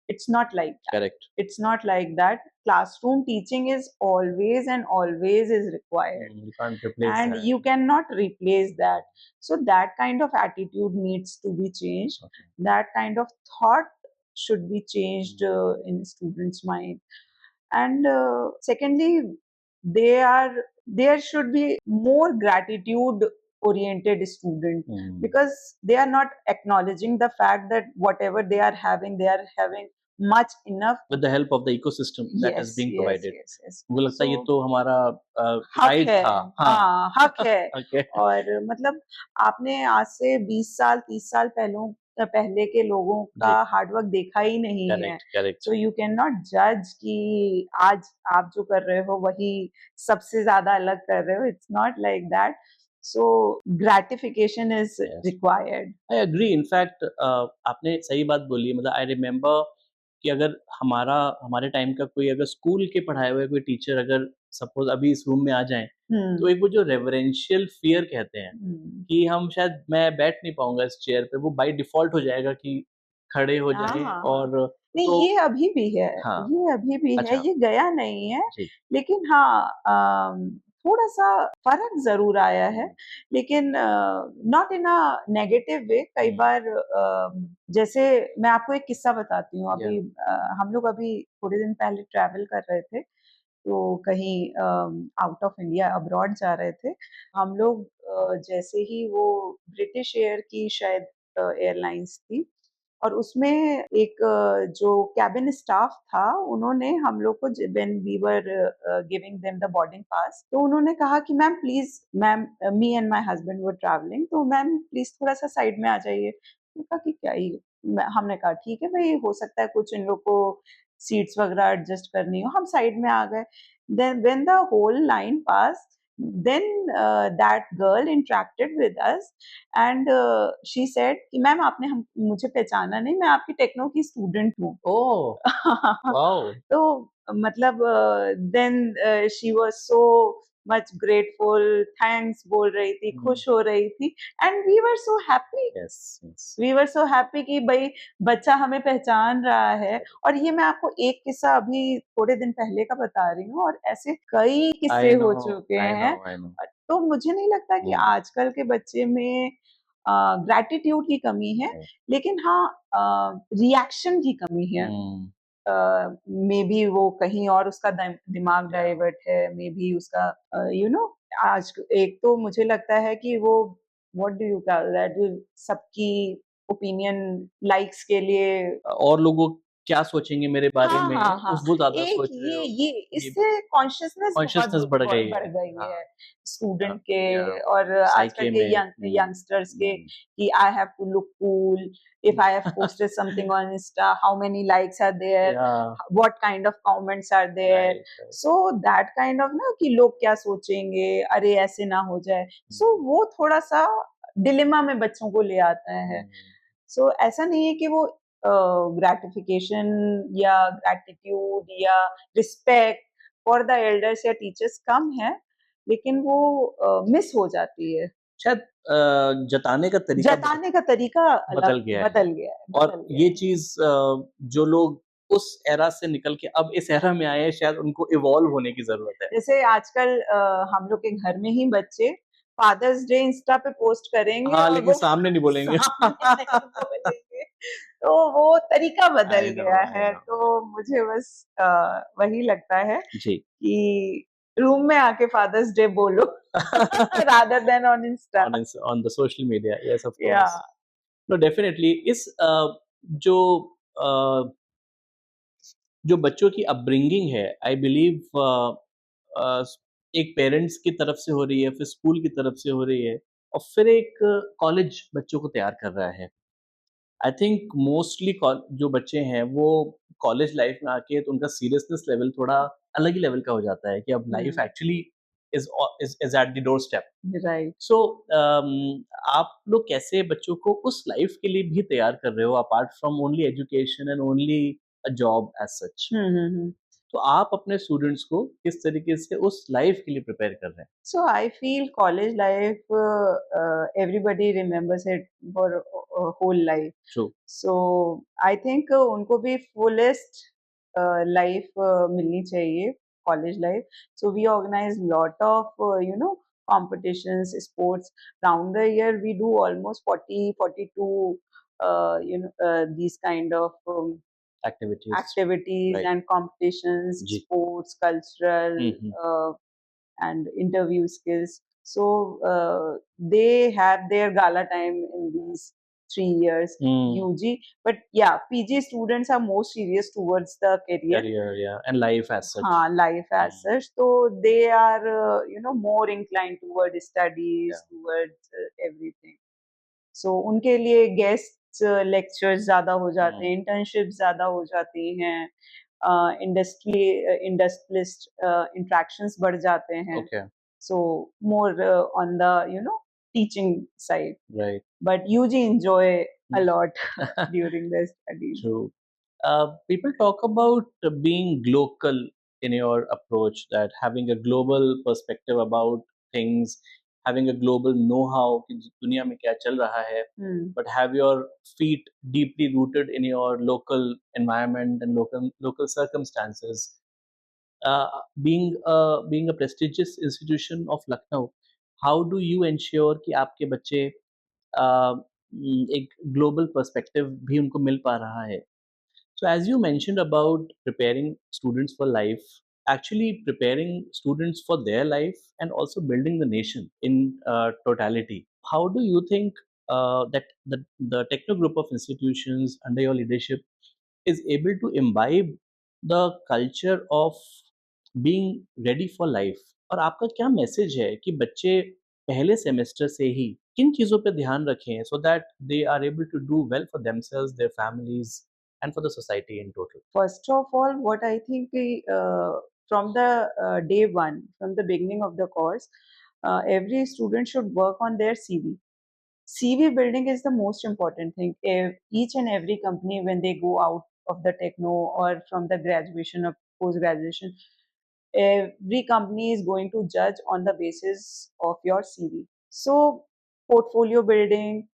[SPEAKER 2] it's not like that.
[SPEAKER 1] Correct.
[SPEAKER 2] It's not like that. Classroom teaching is always and always is required,
[SPEAKER 1] You can't replace
[SPEAKER 2] and
[SPEAKER 1] that.
[SPEAKER 2] you cannot replace that. So that kind of attitude needs to be changed.
[SPEAKER 1] Okay.
[SPEAKER 2] That kind of thought should be changed in students' mind. And secondly, there should be more gratitude oriented student, because they are not acknowledging the fact that whatever they are having much enough
[SPEAKER 1] with the help of the ecosystem that is being provided.
[SPEAKER 2] yes.
[SPEAKER 1] मुझे लगता है ये तो हमारा
[SPEAKER 2] हक
[SPEAKER 1] right
[SPEAKER 2] है,
[SPEAKER 1] था।
[SPEAKER 2] हाँ, हक है।
[SPEAKER 1] Okay.
[SPEAKER 2] और मतलब आपने आज से 20 साल 30 साल पहले के लोगों का
[SPEAKER 1] जी,
[SPEAKER 2] हार्ड वर्क देखा ही नहीं है।
[SPEAKER 1] Correct, correct.
[SPEAKER 2] So you can not जज कि आज आप जो कर रहे हो वही सबसे ज़्यादा अलग कर रहे हो। It's not like that. So gratification is
[SPEAKER 1] yes,
[SPEAKER 2] required.
[SPEAKER 1] I agree. In fact आपने सही बात बोली है। मतलब आई रिमेंबर कि अगर हमारे टाइम का कोई अगर स्कूल के पढ़ाए हुए कोई टीचर अगर सपोज़ अभी इस रूम में आ जाएँ, तो
[SPEAKER 2] हुँ,
[SPEAKER 1] एक वो जो रेवरेंशियल फ़ियर कहते हैं
[SPEAKER 2] हुँ।
[SPEAKER 1] कि हम शायद मैं बैठ नहीं पाऊँगा इस चेयर पे, वो बाय डिफ़ॉल्ट हो जाएगा कि खड़े हो
[SPEAKER 2] हाँ,
[SPEAKER 1] जाएँ
[SPEAKER 2] हाँ, हाँ।
[SPEAKER 1] और
[SPEAKER 2] नहीं,
[SPEAKER 1] तो
[SPEAKER 2] ये अभी भी है,
[SPEAKER 1] हाँ,
[SPEAKER 2] ये अभी भी है,
[SPEAKER 1] अच्छा,
[SPEAKER 2] ये गया नहीं है।
[SPEAKER 1] जी।
[SPEAKER 2] लेकिन हाँ, थोड़ा-सा फ़र्क ज़रूर आया है,
[SPEAKER 1] हुँ,
[SPEAKER 2] लेकिन not in a negative way. कई
[SPEAKER 1] हुँ,
[SPEAKER 2] बार जैसे मैं आपको एक किस्सा बताती हूँ।
[SPEAKER 1] या
[SPEAKER 2] अभी हम लोग अभी थोड़े दिन पहले ट्रैवल कर रहे थे, तो कहीं आउट ऑफ इंडिया अब्रॉड जा रहे थे। हम लोग जैसे ही वो ब्रिटिश एयर की शायद एयरलाइन्स थी, और उसमें एक जो केबिन स्टाफ था, उन्होंने हम लोग को when we were giving them the boarding pass, तो उन्होंने कहा कि ma'am please, ma'am me and my husband were travelling, तो मैम प्लीज थोड़ा सा साइड में आ जाइए। मैंने कहा कि क्या ही, हमने कहा ठीक है भाई, हो सकता है कुछ इन लोग को सीट्स वगैरह एडजस्ट करनी हो। हम साइड में आ गए। Then when the whole line pass, then that girl interacted with us and she said कि मैम आपने हम मुझे पहचाना नहीं, मैं आपकी टेक्नो की स्टूडेंट हूँ।
[SPEAKER 1] ओह! वॉव!
[SPEAKER 2] तो मतलब then she was so much grateful, thanks बोल रही थी,
[SPEAKER 1] हुँ,
[SPEAKER 2] खुश हो रही थी, and we were so happy.
[SPEAKER 1] Yes, yes,
[SPEAKER 2] we were so happy कि भाई बच्चा हमें पहचान रहा है। और ये मैं आपको एक किस्सा अभी थोड़े दिन पहले का बता रही हूँ, और ऐसे कई किस्से
[SPEAKER 1] आई नो,
[SPEAKER 2] हो चुके
[SPEAKER 1] आई नो,
[SPEAKER 2] हैं।
[SPEAKER 1] I know.
[SPEAKER 2] तो मुझे नहीं लगता कि
[SPEAKER 1] हुँ,
[SPEAKER 2] आजकल के बच्चे में ग्रैटिट्यूड की कमी है,
[SPEAKER 1] राइट,
[SPEAKER 2] लेकिन हाँ रिएक्शन की कमी है।
[SPEAKER 1] हुँ,
[SPEAKER 2] मे बी वो कहीं और उसका दिमाग
[SPEAKER 1] या
[SPEAKER 2] डाइवर्ट है, मे बी उसका यू नो आज एक तो मुझे लगता है कि वो what do you call that, सबकी ओपिनियन लाइक्स के लिए।
[SPEAKER 1] और लोगों क्या सोचेंगे मेरे बारे
[SPEAKER 2] हाँ,
[SPEAKER 1] में,
[SPEAKER 2] हाँ, हाँ।
[SPEAKER 1] उस वो ज़्यादा
[SPEAKER 2] एक
[SPEAKER 1] सोच रहे हो।
[SPEAKER 2] ये
[SPEAKER 1] ये
[SPEAKER 2] इससे कॉन्शसनेस बहुत
[SPEAKER 1] कॉन्शसनेस बढ़ गई
[SPEAKER 2] बढ़
[SPEAKER 1] है।
[SPEAKER 2] गई
[SPEAKER 1] हाँ,
[SPEAKER 2] है स्टूडेंट के,
[SPEAKER 1] या
[SPEAKER 2] और आजकल
[SPEAKER 1] साइकी
[SPEAKER 2] के
[SPEAKER 1] में
[SPEAKER 2] यंगस्टर्स के,
[SPEAKER 1] हुँ,
[SPEAKER 2] कि I have to look cool, if I have posted something on Insta, how many likes are there,
[SPEAKER 1] या
[SPEAKER 2] what kind of comments are there.
[SPEAKER 1] Right, right,
[SPEAKER 2] so that kind of ना, कि लोग क्या सोचेंगे, अरे ऐसे ना हो जाए। सो
[SPEAKER 1] हुँ,
[SPEAKER 2] वो थोड़ा-सा डिलेमा में बच्चों को ले आता है।
[SPEAKER 1] हुँ,
[SPEAKER 2] सो ऐसा नहीं है कि वो ग्रैटिफिकेशन या ग्रैटिट्यूड या रिस्पेक्ट फॉर द एल्डर्स या टीचर्स कम है, लेकिन वो मिस हो जाती है।
[SPEAKER 1] शायद जताने का तरीका
[SPEAKER 2] जताने का तरीका अलग
[SPEAKER 1] बदल गया है
[SPEAKER 2] बदल गया है,
[SPEAKER 1] और
[SPEAKER 2] बदल गया
[SPEAKER 1] ये
[SPEAKER 2] है।
[SPEAKER 1] चीज़ जो लोग उस एरा से निकल के अब इस एरा में आए हैं, शायद उनको इवॉल्व होने की ज़रूरत है।
[SPEAKER 2] जैसे आजकल हम लोग के घर में ही बच्चे फादर्स डे इंस्टा पे पोस्ट करेंगे,
[SPEAKER 1] हाँ,
[SPEAKER 2] और
[SPEAKER 1] लेकिन
[SPEAKER 2] वो
[SPEAKER 1] सामने नहीं बोलेंगे।
[SPEAKER 2] सामने नहीं बोलेंगे। तो वो तरीका बदल
[SPEAKER 1] आई नो,
[SPEAKER 2] गया
[SPEAKER 1] आई
[SPEAKER 2] है।
[SPEAKER 1] नो।
[SPEAKER 2] तो मुझे बस वही लगता है
[SPEAKER 1] जी।
[SPEAKER 2] कि रूम में आके फादर्स डे बोलो rather than on Insta.
[SPEAKER 1] On the social media, yes of
[SPEAKER 2] या
[SPEAKER 1] कोर्स। नो डेफिनिटली इस जो अ, जो बच्चों की अपब्रिंगिंग है, आई बिलीव अ, एक पेरेंट्स की तरफ से हो रही है, फिर स्कूल की तरफ से हो रही है और फिर एक कॉलेज बच्चों को तैयार कर रहा है। आई थिंक मोस्टली जो बच्चे हैं वो कॉलेज लाइफ में आके तो उनका सीरियसनेस लेवल थोड़ा अलग ही लेवल का हो जाता है कि अब life actually is at the door step.
[SPEAKER 2] Right.
[SPEAKER 1] सो आप लोग कैसे बच्चों को उस लाइफ के लिए भी तैयार कर रहे हो apart from only education and only a job as such?
[SPEAKER 2] हम्म।
[SPEAKER 1] तो आप अपने स्टूडेंट्स को किस तरीके से उस लाइफ के लिए प्रिपेयर कर रहे हैं?
[SPEAKER 2] So I feel college life, everybody remembers it for a whole life.
[SPEAKER 1] True.
[SPEAKER 2] So I think उनको भी fullest life मिलनी चाहिए, college life. So we organize lot of competitions, sports. Round the year we do almost 40, 42 these kind of
[SPEAKER 1] activities.
[SPEAKER 2] activities
[SPEAKER 1] right.
[SPEAKER 2] and competitions,
[SPEAKER 1] जी।
[SPEAKER 2] sports, cultural,
[SPEAKER 1] hmm.
[SPEAKER 2] and interview skills. So they have their gala time in these 3 years
[SPEAKER 1] hmm.
[SPEAKER 2] UG. But yeah, PG students are more serious towards the career,
[SPEAKER 1] career या and life as such.
[SPEAKER 2] life as such. So they are more inclined towards studies, towards everything. So उनके लिए guest lectures ज़्यादा हो जाते हैं, internships ज़्यादा हो जाती हैं, इंडस्ट्रियलिस्ट इंटरेक्शंस बढ़ जाते हैं.
[SPEAKER 1] Okay,
[SPEAKER 2] So more on the teaching side.
[SPEAKER 1] right.
[SPEAKER 2] But UG enjoy a
[SPEAKER 1] Mm.
[SPEAKER 2] lot during their studies.
[SPEAKER 1] True. People talk about being local in your approach, that having a global perspective about things, having a global know-how कि दुनिया में क्या चल रहा है,
[SPEAKER 2] Hmm.
[SPEAKER 1] but have your feet deeply rooted in your local environment and local circumstances. Being a prestigious institution of Lucknow, how do you ensure कि आपके बच्चे एक global perspective भी उनको मिल पा रहा है? So, as you mentioned about preparing students for life, actually preparing students for their life and also building the nation in totality. How do you think that the Techno Group of institutions under your leadership is able to imbibe the culture of being ready for life? और आपका क्या message है कि बच्चे पहले semester से ही किन चीज़ों पे ध्यान रखें so that they are able to do well for themselves, their families, and for the society in total?
[SPEAKER 2] First of all, what I think from the day one, from the beginning of the course, every student should work on their CV. CV building is the most important thing. Each and every company, when they go out of the techno or from the graduation or post graduation, every company is going to judge on the basis of your CV. So, portfolio building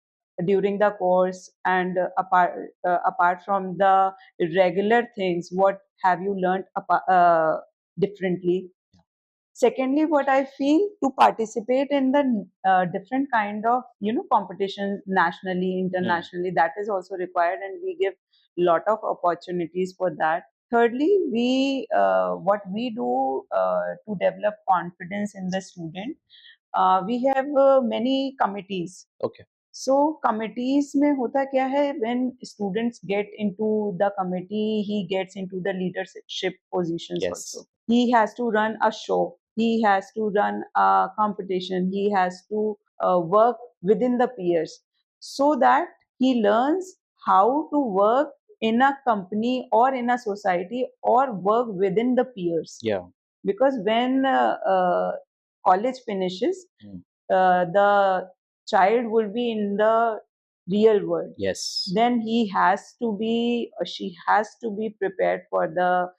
[SPEAKER 2] during the course, and apart from the regular things, what have you learned differently? Secondly, what I feel, to participate in the different kind of competition nationally, internationally, that is also required, and we give lot of opportunities for that. Thirdly, we what we do to develop confidence in the student, we have many committees.
[SPEAKER 1] Okay.
[SPEAKER 2] So committees में होता क्या है, when students get into the committee, he gets into the leadership positions
[SPEAKER 1] Yes.
[SPEAKER 2] also. He has to run a show, he has to run a competition, he has to work within the peers, so that he learns how to work in a company or in a society, or work within the peers.
[SPEAKER 1] Yeah.
[SPEAKER 2] Because when college finishes,
[SPEAKER 1] Mm.
[SPEAKER 2] the child will be in the real world.
[SPEAKER 1] Yes.
[SPEAKER 2] Then he has to be, or she has to be prepared for the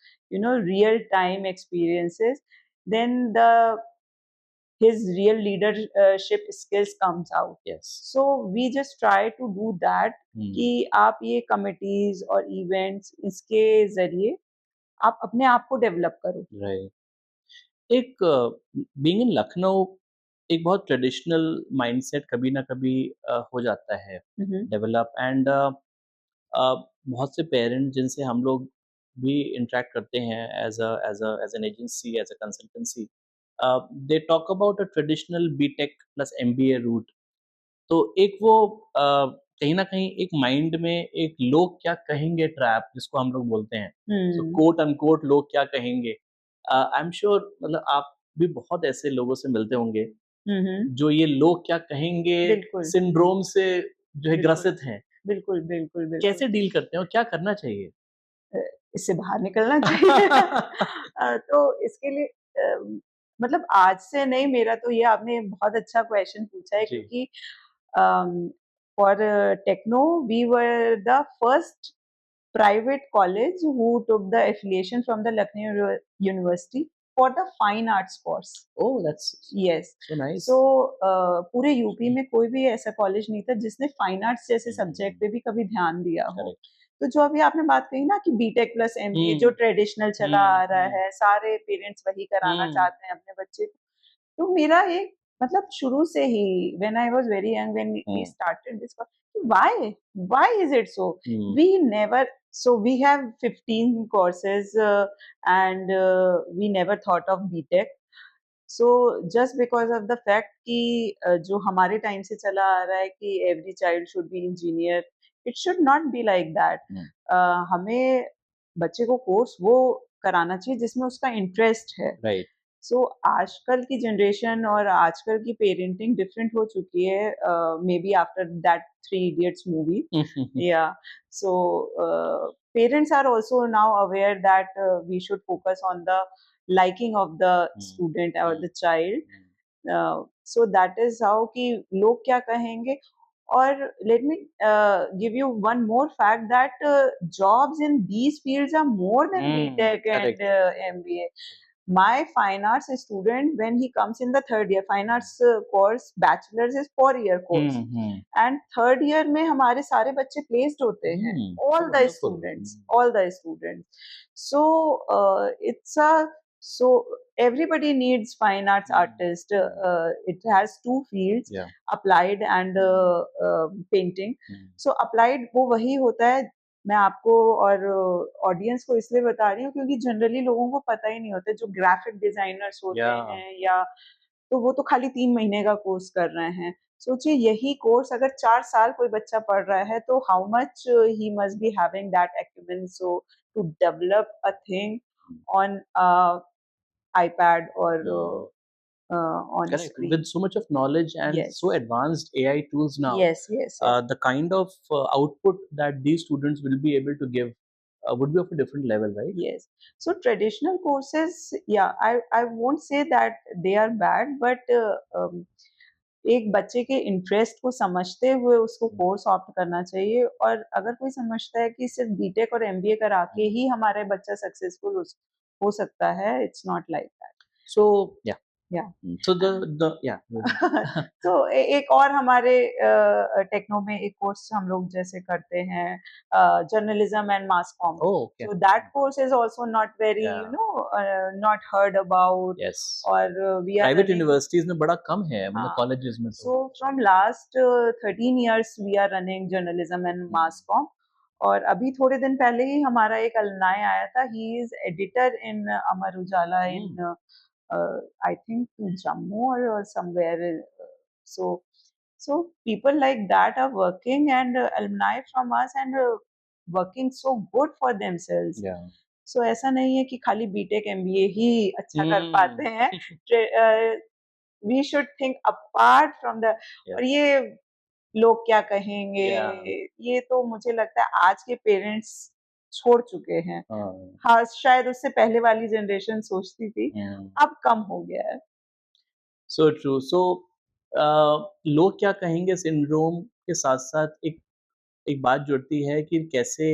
[SPEAKER 2] real time experiences. Then the his real leadership skills comes out.
[SPEAKER 1] Yes.
[SPEAKER 2] So we just try to do that
[SPEAKER 1] Mm.
[SPEAKER 2] कि आप ये committees और events, इसके जरिए आप अपने आप को डेवलप करो.
[SPEAKER 1] Right. एक बीइंग इन लखनऊ एक बहुत ट्रेडिशनल माइंडसेट कभी ना कभी हो जाता है
[SPEAKER 2] Mhm.
[SPEAKER 1] डेवलप, एंड बहुत से पेरेंट्स जिनसे हम लोग भी इंटरेक्ट करते हैं as an agency, as a consultancy, they talk about a traditional BTech plus MBA route. तो एक वो कहीं न कहीं एक माइंड में एक लोग क्या कहेंगे ट्रैप जिसको हम लोग बोलते हैं. सो
[SPEAKER 2] Hmm.
[SPEAKER 1] कोट अनकोट लोग क्या कहेंगे? आई एम श्योर मतलब आप भी बहुत ऐसे लोगों से मिलते होंगे,
[SPEAKER 2] Mhm.
[SPEAKER 1] जो ये लोग क्या कहेंगे
[SPEAKER 2] बिल्कुल.
[SPEAKER 1] सिंड्रोम से जो है
[SPEAKER 2] बिल्कुल.
[SPEAKER 1] ग्रसित हैं.
[SPEAKER 2] बिल्कुल, बिल्कुल,
[SPEAKER 1] कैसे
[SPEAKER 2] बिल्कुल.
[SPEAKER 1] डील करते हैं और क्या करना चाहिए?
[SPEAKER 2] अ, इससे बाहर निकलना चाहिए. तो इसके लिए मतलब आज से नहीं, मेरा तो ये आपने बहुत अच्छा क्वेश्चन पूछा है,
[SPEAKER 1] जी.
[SPEAKER 2] क्योंकि for techno we were the first private college who took the affiliation from the Lucknow University for the fine arts course.
[SPEAKER 1] Oh that's
[SPEAKER 2] Yes.
[SPEAKER 1] So nice.
[SPEAKER 2] So पूरे यूपी में कोई भी ऐसा कॉलेज नहीं था जिसने फाइन आर्ट्स जैसे subject पे भी कभी ध्यान दिया हो.
[SPEAKER 1] करेक्ट.
[SPEAKER 2] तो जो अभी आपने बात कही ना कि बीटेक प्लस एमबीए जो ट्रेडिशनल चला आ रहा है, सारे पेरेंट्स वही कराना चाहते हैं अपने बच्चे को. तो मेरा एक मतलब शुरू से ही, when I was very young, when we started this, why is it so, we never, so we have 15 courses, and we never thought of BTech. So just because of the fact कि जो हमारे time से चला आ रहा है कि every child should be engineer, it should not be like that. हमें बच्चे को कोर्स वो कराना चाहिए जिसमें उसका इंटरेस्ट है.
[SPEAKER 1] राइट.
[SPEAKER 2] सो आजकल की जनरेशन और आजकल की पेरेंटिंग डिफरेंट हो चुकी है, may be after that three idiots movie. Yeah. So parents are also now aware that we should focus on the liking of the student or the child. So that is how कि लोग क्या कहेंगे. और let me give you one more fact that jobs in these fields are more than BTech and
[SPEAKER 1] correct.
[SPEAKER 2] MBA. My fine arts student, when he comes in the third year, fine arts course bachelor's is 4-year course, and third year में हमारे सारे बच्चे placed होते हैं, all the
[SPEAKER 1] Wonderful.
[SPEAKER 2] students, all the students. So it's a, so everybody needs fine arts artist. It has two fields,
[SPEAKER 1] Yeah.
[SPEAKER 2] applied and painting. So applied वो वही होता है. मैं आपको और ऑडियंस को इसलिए बता रही हूँ क्योंकि जनरली लोगों को पता ही नहीं होता, जो ग्राफिक डिजाइनर्स होते
[SPEAKER 1] Yeah.
[SPEAKER 2] हैं या तो वो तो खाली 3 महीने का कोर्स कर रहे हैं. सोचिए यही कोर्स अगर 4 साल कोई बच्चा पढ़ रहा है तो how much he must be having that acumen so to develop a thing on iPad or on
[SPEAKER 1] Correct.
[SPEAKER 2] screen.
[SPEAKER 1] With so much of knowledge and
[SPEAKER 2] Yes.
[SPEAKER 1] so advanced AI tools now,
[SPEAKER 2] Yes, yes, yes.
[SPEAKER 1] the kind of output that these students will be able to give would be of a different level, right?
[SPEAKER 2] Yes. So traditional courses, yeah, I won't say that they are bad, but एक बच्चे के interest को समझते हुए उसको course opt करना चाहिए. और अगर कोई समझता है कि सिर्फ बीटेक और एमबीए करा के ही हमारा बच्चा सक्सेसफुल हो सकता है, it's not like that.
[SPEAKER 1] So yeah.
[SPEAKER 2] Yeah.
[SPEAKER 1] So the yeah.
[SPEAKER 2] तो एक और हमारे टेक्नो में एक कोर्स हम लोग जैसे करते हैं, journalism and mass com.
[SPEAKER 1] Oh, okay.
[SPEAKER 2] So that course is also not very,
[SPEAKER 1] Yeah.
[SPEAKER 2] you know, not heard about.
[SPEAKER 1] Yes.
[SPEAKER 2] और we are
[SPEAKER 1] Private
[SPEAKER 2] running.
[SPEAKER 1] universities में बड़ा कम है, मतलब
[SPEAKER 2] हाँ.
[SPEAKER 1] colleges में तो.
[SPEAKER 2] So from last 13 years we are running journalism and mass comm. और अभी थोड़े दिन पहले ही हमारा एक अलमनाई आया था. He is editor in Amar Ujala in I think Jammu or somewhere. So so people like that are working and alumni from us and working so good for themselves.
[SPEAKER 1] Yeah.
[SPEAKER 2] So ऐसा नहीं है कि खाली बीटेक एमबीए ही अच्छा कर पाते हैं. We should think apart from the.
[SPEAKER 1] Yeah.
[SPEAKER 2] और ये लोग क्या कहेंगे,
[SPEAKER 1] Yeah.
[SPEAKER 2] ये तो मुझे लगता है आज के पेरेंट्स छोड़ चुके हैं.
[SPEAKER 1] हाँ.
[SPEAKER 2] हाँ, शायद उससे पहले वाली जनरेशन सोचती थी, अब कम हो गया है.
[SPEAKER 1] So true. So लोग क्या कहेंगे सिंड्रोम के साथ-साथ एक एक बात जुड़ती है कि कैसे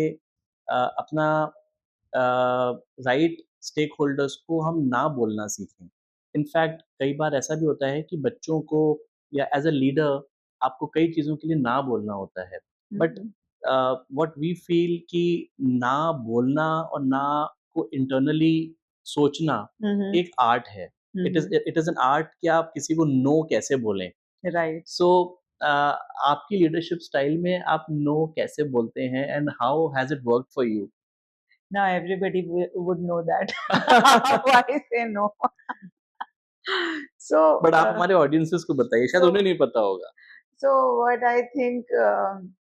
[SPEAKER 1] अपना राइट स्टेक होल्डर्स को हम ना बोलना सीखें. इनफैक्ट कई बार ऐसा भी होता है कि बच्चों को या एज़ अ लीडर आपको कई चीज़ों के लिए ना बोलना होता है. बट व्हाट वी फील कि ना बोलना और ना को इंटरनली सोचना एक आर्ट है. इट इज़ एन आर्ट कि आप किसी को नो कैसे बोलें.
[SPEAKER 2] राइट.
[SPEAKER 1] सो आपकी लीडरशिप स्टाइल में आप नो कैसे बोलते हैं and how has it worked for you?
[SPEAKER 2] Now everybody would know that. Why say no? So
[SPEAKER 1] but आप हमारे ऑडियंसेस को बताइए, शायद
[SPEAKER 2] so-
[SPEAKER 1] उन्हें नहीं पता होगा.
[SPEAKER 2] So what I think,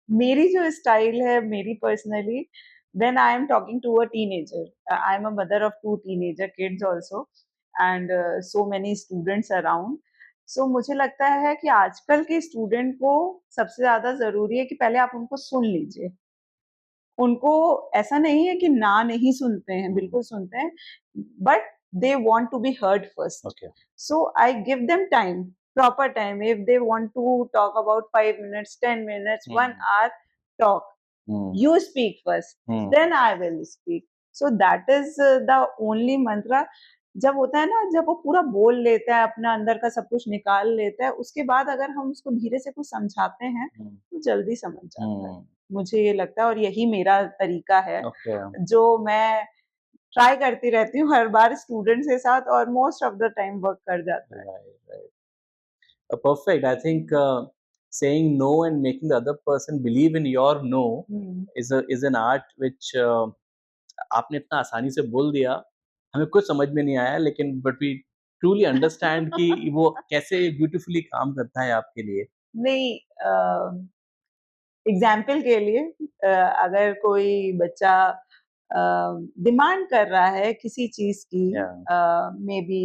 [SPEAKER 2] मेरी जो स्टाइल है, मेरी personally, when I am talking to a teenager, I am a mother of 2 teenager kids also and so many students around. So मुझे लगता है कि आजकल के स्टूडेंट को सबसे ज़्यादा ज़रूरी है कि पहले आप उनको सुन लीजिए. उनको ऐसा नहीं है कि ना नहीं सुनते हैं, बिल्कुल सुनते हैं, but they want to be heard first.
[SPEAKER 1] Okay.
[SPEAKER 2] So I give them time, proper time. If they want to talk about 5 minutes, 10 minutes, 1 hour, talk. You speak first, then I will speak. So that is the only mantra. जब होता है ना, जब वो पूरा बोल लेता है, अपना अंदर का सब कुछ निकाल लेता है, उसके बाद अगर हम उसको धीरे से कुछ समझाते हैं तो जल्दी समझ जाता है. मुझे ये लगता है और यही मेरा तरीका है.
[SPEAKER 1] Okay.
[SPEAKER 2] जो मैं ट्राई करती रहती हूँ हर बार स्टूडेंट्स के साथ और most of the time work कर जाता है.
[SPEAKER 1] Right. Perfect. I think saying no and making the other person believe in your no is an art which आपने इतना आसानी से बोल दिया, हमें कुछ समझ में नहीं आया, लेकिन बट वी ट्रूली अंडरस्टैंड कि वो कैसे ब्यूटीफुली काम करता है आपके लिए.
[SPEAKER 2] नहीं, एग्जाम्पल के लिए अगर कोई बच्चा डिमांड कर रहा है किसी चीज की,
[SPEAKER 1] Yeah.
[SPEAKER 2] May be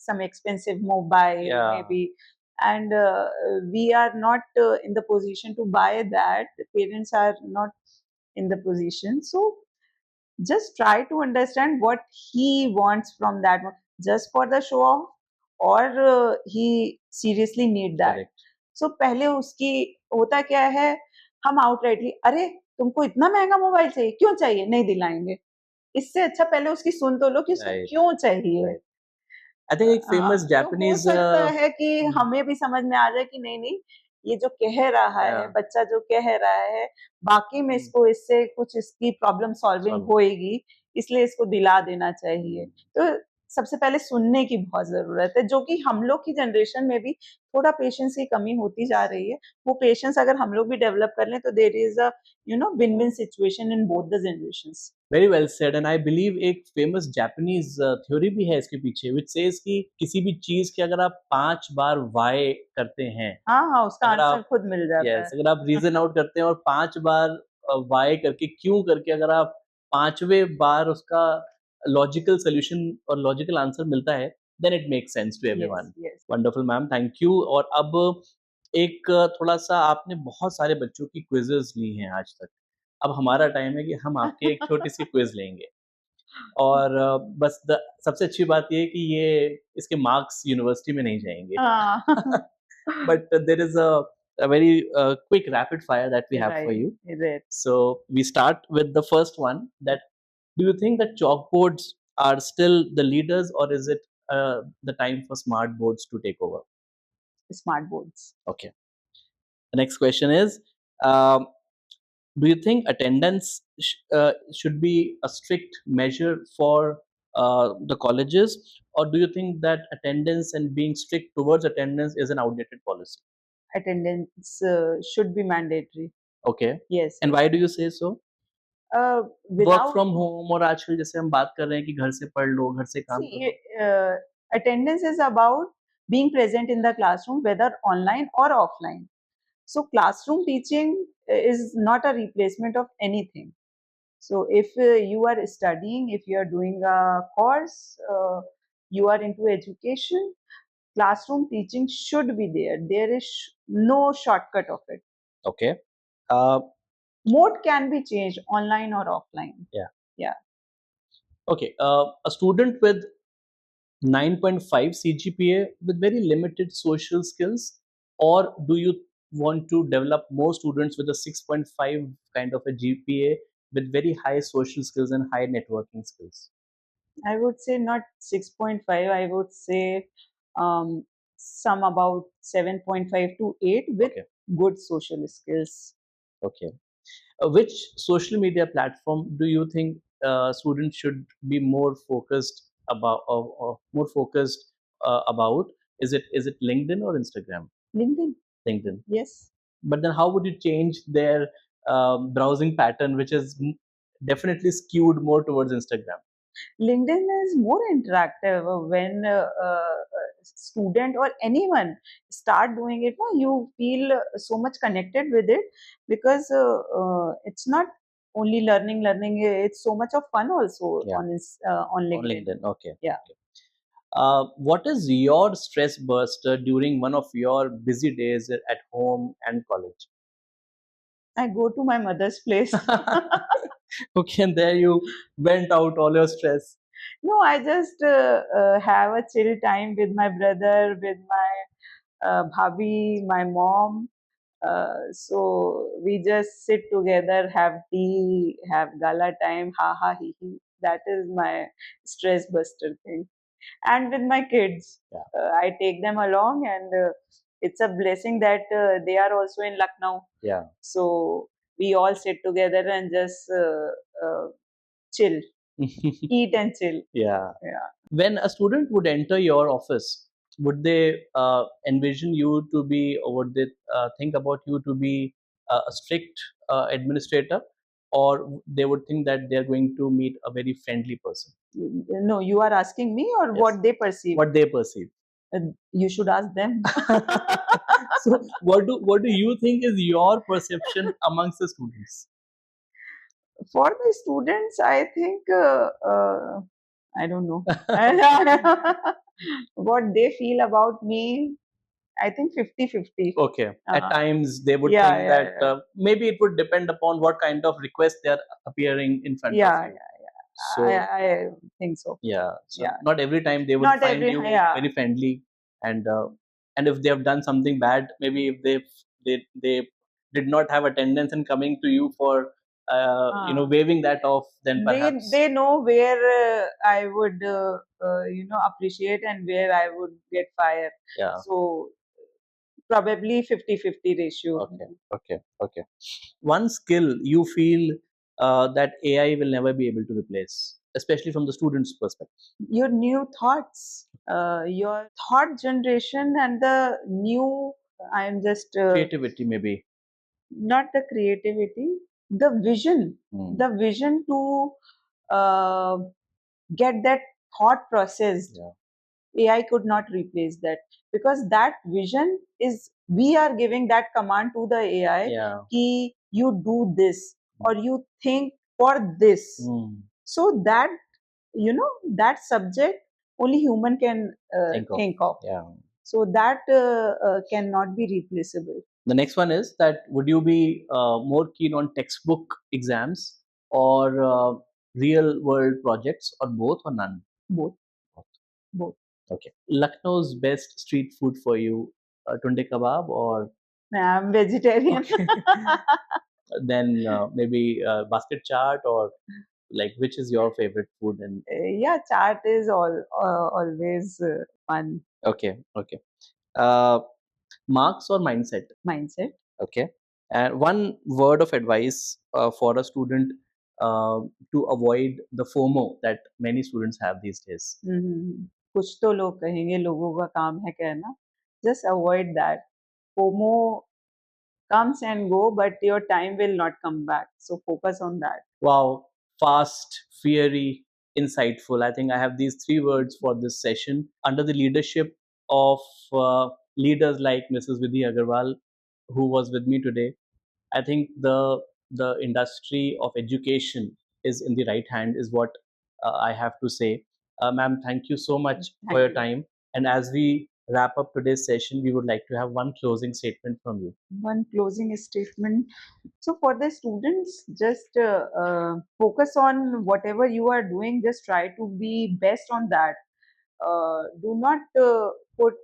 [SPEAKER 2] some expensive mobile,
[SPEAKER 1] Yeah.
[SPEAKER 2] maybe, and we are not in the position to buy that. The parents are not in the position, so just try to understand what he wants from that one, just for the show off, or he seriously need that.
[SPEAKER 1] Correct.
[SPEAKER 2] So पहले उसकी होता क्या है, हम outrightly, अरे तुमको इतना महंगा मोबाइल चाहिए, क्यों चाहिए, नहीं दिलाएंगे। इससे अच्छा पहले उसकी सुन तो लो कि उसको
[SPEAKER 1] Right.
[SPEAKER 2] क्यों चाहिए।
[SPEAKER 1] Right. I think एक famous
[SPEAKER 2] तो हो
[SPEAKER 1] Japanese
[SPEAKER 2] सकता है कि
[SPEAKER 1] hmm,
[SPEAKER 2] हमें भी समझ में आ जाए कि नहीं नहीं, ये जो कह रहा है,
[SPEAKER 1] yeah,
[SPEAKER 2] बच्चा जो कह रहा है, बाकी में
[SPEAKER 1] hmm,
[SPEAKER 2] इसको इससे कुछ इसकी प्रॉब्लम सॉल्विंग
[SPEAKER 1] solve.
[SPEAKER 2] होएगी, इसलिए इसको दिला देना चाहिए। तो सबसे पहले सुनने की बहुत ज़रूरत है, जो कि हम लोग की जनरेशन में भी थोड़ा पेशेंस की कमी होती जा रही है। वो पेशेंस अगर हम लोग भी डेवलप कर लें, तो there is a win win situation in both the generations.
[SPEAKER 1] Very well said and I believe एक फेमस जापानीज थ्योरी भी है इसके पीछे व्हिच सेज कि किसी भी चीज के अगर आप 5 बार व्हाई करते हैं,
[SPEAKER 2] हाँ, हाँ, उसका
[SPEAKER 1] अगर
[SPEAKER 2] आंसर
[SPEAKER 1] आप
[SPEAKER 2] खुद मिल जाता
[SPEAKER 1] यस
[SPEAKER 2] है।
[SPEAKER 1] अगर आप रीजन आउट करते हैं और 5 बार व्हाई करके क्यों करके अगर आप 5वें बार उसका लॉजिकल सॉल्यूशन और लॉजिकल आंसर मिलता है then it makes sense to
[SPEAKER 2] yes,
[SPEAKER 1] everyone.
[SPEAKER 2] Yes.
[SPEAKER 1] Wonderful ma'am, thank you. और अब एक थोड़ा-सा आपने बहुत सारे बच्चों की क्विज़ेज़ ली हैं आज तक। अब हमारा टाइम है कि हम आपके एक छोटी-सी क्विज़ लेंगे। और बस द सबसे अच्छी बात ये है कि ये इसके मार्क्स यूनिवर्सिटी में नहीं जाएँगे।
[SPEAKER 2] हाँ।
[SPEAKER 1] But there is a very quick rapid fire that we have for
[SPEAKER 2] right,
[SPEAKER 1] you.
[SPEAKER 2] Right.
[SPEAKER 1] So we start with the first one. That do you think that chalkboards are still the leaders, or is it the time for smart boards to take over?
[SPEAKER 2] Smart boards.
[SPEAKER 1] Okay. The next question is, um, do you think attendance should be a strict measure for the colleges, or do you think that attendance and being strict towards attendance is an outdated policy?
[SPEAKER 2] Attendance should be mandatory.
[SPEAKER 1] Okay.
[SPEAKER 2] Yes,
[SPEAKER 1] And
[SPEAKER 2] yes.
[SPEAKER 1] why do you say so? Work
[SPEAKER 2] without
[SPEAKER 1] from home और आजकल जैसे हम बात कर रहे हैं कि घर से पढ़ लो, घर से काम कर
[SPEAKER 2] सी
[SPEAKER 1] लो।
[SPEAKER 2] attendance is about being present in the classroom, whether online or offline. So classroom teaching is not a replacement of anything. So if you are studying, if you are doing a course, you are into education, classroom teaching should be there. There is no shortcut of it.
[SPEAKER 1] Okay. Uh,
[SPEAKER 2] Mode can be changed online or offline.
[SPEAKER 1] yeah.
[SPEAKER 2] Yeah.
[SPEAKER 1] Okay. A student with 9.5 CGPA with very limited social skills, or do you want to develop more students with a 6.5 kind of a GPA with very high social skills and high networking skills?
[SPEAKER 2] I would say not 6.5. I would say um, some about 7.5 to 8 with
[SPEAKER 1] Okay.
[SPEAKER 2] good social skills.
[SPEAKER 1] Okay. Which social media platform do you think students should be more focused about, or more focused about? Is it LinkedIn or Instagram?
[SPEAKER 2] LinkedIn.
[SPEAKER 1] LinkedIn.
[SPEAKER 2] Yes.
[SPEAKER 1] But then how would you change their browsing pattern, which is definitely skewed more towards Instagram?
[SPEAKER 2] LinkedIn is more interactive. When student or anyone start doing it, no, you feel so much connected with it, because it's not only learning. It's so much of fun also
[SPEAKER 1] Yeah.
[SPEAKER 2] on
[SPEAKER 1] On
[SPEAKER 2] LinkedIn.
[SPEAKER 1] LinkedIn. Okay.
[SPEAKER 2] Yeah.
[SPEAKER 1] Okay. What is your stress buster during one of your busy days at home and college?
[SPEAKER 2] I go to my mother's place.
[SPEAKER 1] Okay, and there you went out all your stress.
[SPEAKER 2] No, I just have a chill time with my brother, with my bhabhi, my mom. So we just sit together, have tea, have gala time, ha ha he he. That is my stress buster thing. And with my kids,
[SPEAKER 1] Yeah.
[SPEAKER 2] I take them along, and it's a blessing that they are also in Lucknow.
[SPEAKER 1] Yeah.
[SPEAKER 2] So we all sit together and just chill, eat and chill.
[SPEAKER 1] Yeah.
[SPEAKER 2] Yeah.
[SPEAKER 1] When a student would enter your office, would they envision you to be, or would they think about you to be a strict administrator, or they would think that they're going to meet a very friendly person?
[SPEAKER 2] No, you are asking me, or
[SPEAKER 1] Yes.
[SPEAKER 2] what they perceive?
[SPEAKER 1] What they perceive.
[SPEAKER 2] You should ask them.
[SPEAKER 1] So, what do you think is your perception amongst the students?
[SPEAKER 2] For the students, I think I don't know. what they feel about me, I think 50-50.
[SPEAKER 1] Okay. At times they would
[SPEAKER 2] Yeah,
[SPEAKER 1] think
[SPEAKER 2] yeah,
[SPEAKER 1] that
[SPEAKER 2] yeah.
[SPEAKER 1] maybe it would depend upon what kind of request they are appearing in front of
[SPEAKER 2] Yeah,
[SPEAKER 1] you.
[SPEAKER 2] yeah.
[SPEAKER 1] So
[SPEAKER 2] I think so.
[SPEAKER 1] yeah, so
[SPEAKER 2] Yeah.
[SPEAKER 1] not every time they would
[SPEAKER 2] Not
[SPEAKER 1] find
[SPEAKER 2] every,
[SPEAKER 1] you
[SPEAKER 2] yeah.
[SPEAKER 1] very friendly, and if they have done something bad, maybe if they did not have attendance and coming to you for waving that off, then perhaps
[SPEAKER 2] They know where I would appreciate and where I would get fire.
[SPEAKER 1] yeah.
[SPEAKER 2] So probably 50-50 ratio.
[SPEAKER 1] Okay. One skill you feel that AI will never be able to replace, especially from the student's perspective.
[SPEAKER 2] Your new thoughts, your thought generation, and the new. I'm just
[SPEAKER 1] Creativity, maybe.
[SPEAKER 2] not the creativity, the vision, the vision to uh, get that thought processed.
[SPEAKER 1] Yeah.
[SPEAKER 2] AI could not replace that, because that vision is, we are giving that command to the AI,
[SPEAKER 1] Yeah.
[SPEAKER 2] ki you do this or you think for this. So that, that subject only human can think of.
[SPEAKER 1] Yeah.
[SPEAKER 2] So that cannot be replaceable.
[SPEAKER 1] The next one is that would you be more keen on textbook exams or real world projects, or both, or none?
[SPEAKER 2] Both.
[SPEAKER 1] Both.
[SPEAKER 2] Both.
[SPEAKER 1] Okay. Lucknow's best street food for you, tunde kebab, or
[SPEAKER 2] I'm vegetarian.
[SPEAKER 1] okay. Then maybe basket chaat, or like which is your favorite food? And
[SPEAKER 2] Yeah, chat is always fun.
[SPEAKER 1] okay. Uh, marks or mindset?
[SPEAKER 2] Mindset.
[SPEAKER 1] Okay. And one word of advice for a student uh, to avoid the FOMO that many students have these days.
[SPEAKER 2] कुछ तो लोग कहेंगे, लोगों का काम है कहना. Just avoid that. FOMO comes and go, but your time will not come back. So focus on that.
[SPEAKER 1] Wow, fast, fiery, insightful. I think I have these three words for this session. Under the leadership of leaders like Mrs. Vidhi Agarwal, who was with me today, I think the industry of education is in the right hand, is what I have to say. Ma'am, thank you so much for your time. And as we wrap up today's session, we would like to have one closing statement from you.
[SPEAKER 2] One closing statement. So for the students, just focus on whatever you are doing. Just try to be best on that. Do not put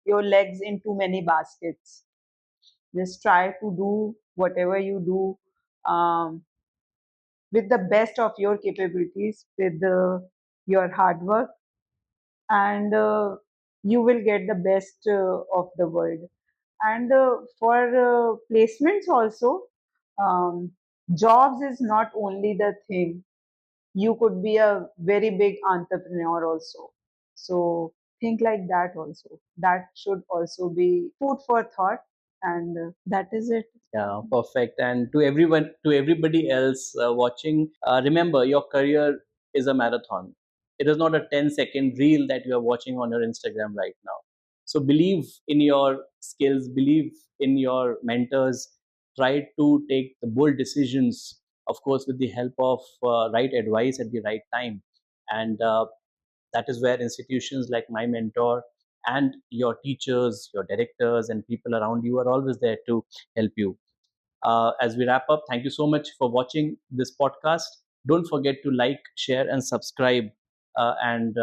[SPEAKER 2] your legs in too many baskets. Just try to do whatever you do with the best of your capabilities, with your hard work, and you will get the best of the world. And for placements also, um, jobs is not only the thing. You could be a very big entrepreneur also. So think like that also. That should also be food for thought, and that is it.
[SPEAKER 1] Yeah, perfect. And to everyone, to everybody else watching, remember your career is a marathon. It is not a 10-second reel that you are watching on your Instagram right now. So believe in your skills, believe in your mentors, try to take the bold decisions, of course, with the help of right advice at the right time. And that is where institutions like My Mentor and your teachers, your directors, and people around you are always there to help you. As we wrap up, thank you so much for watching this podcast. Don't forget to like, share, and subscribe, and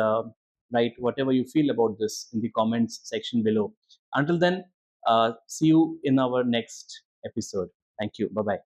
[SPEAKER 1] write whatever you feel about this in the comments section below. Until then, see you in our next episode. Thank you. Bye bye.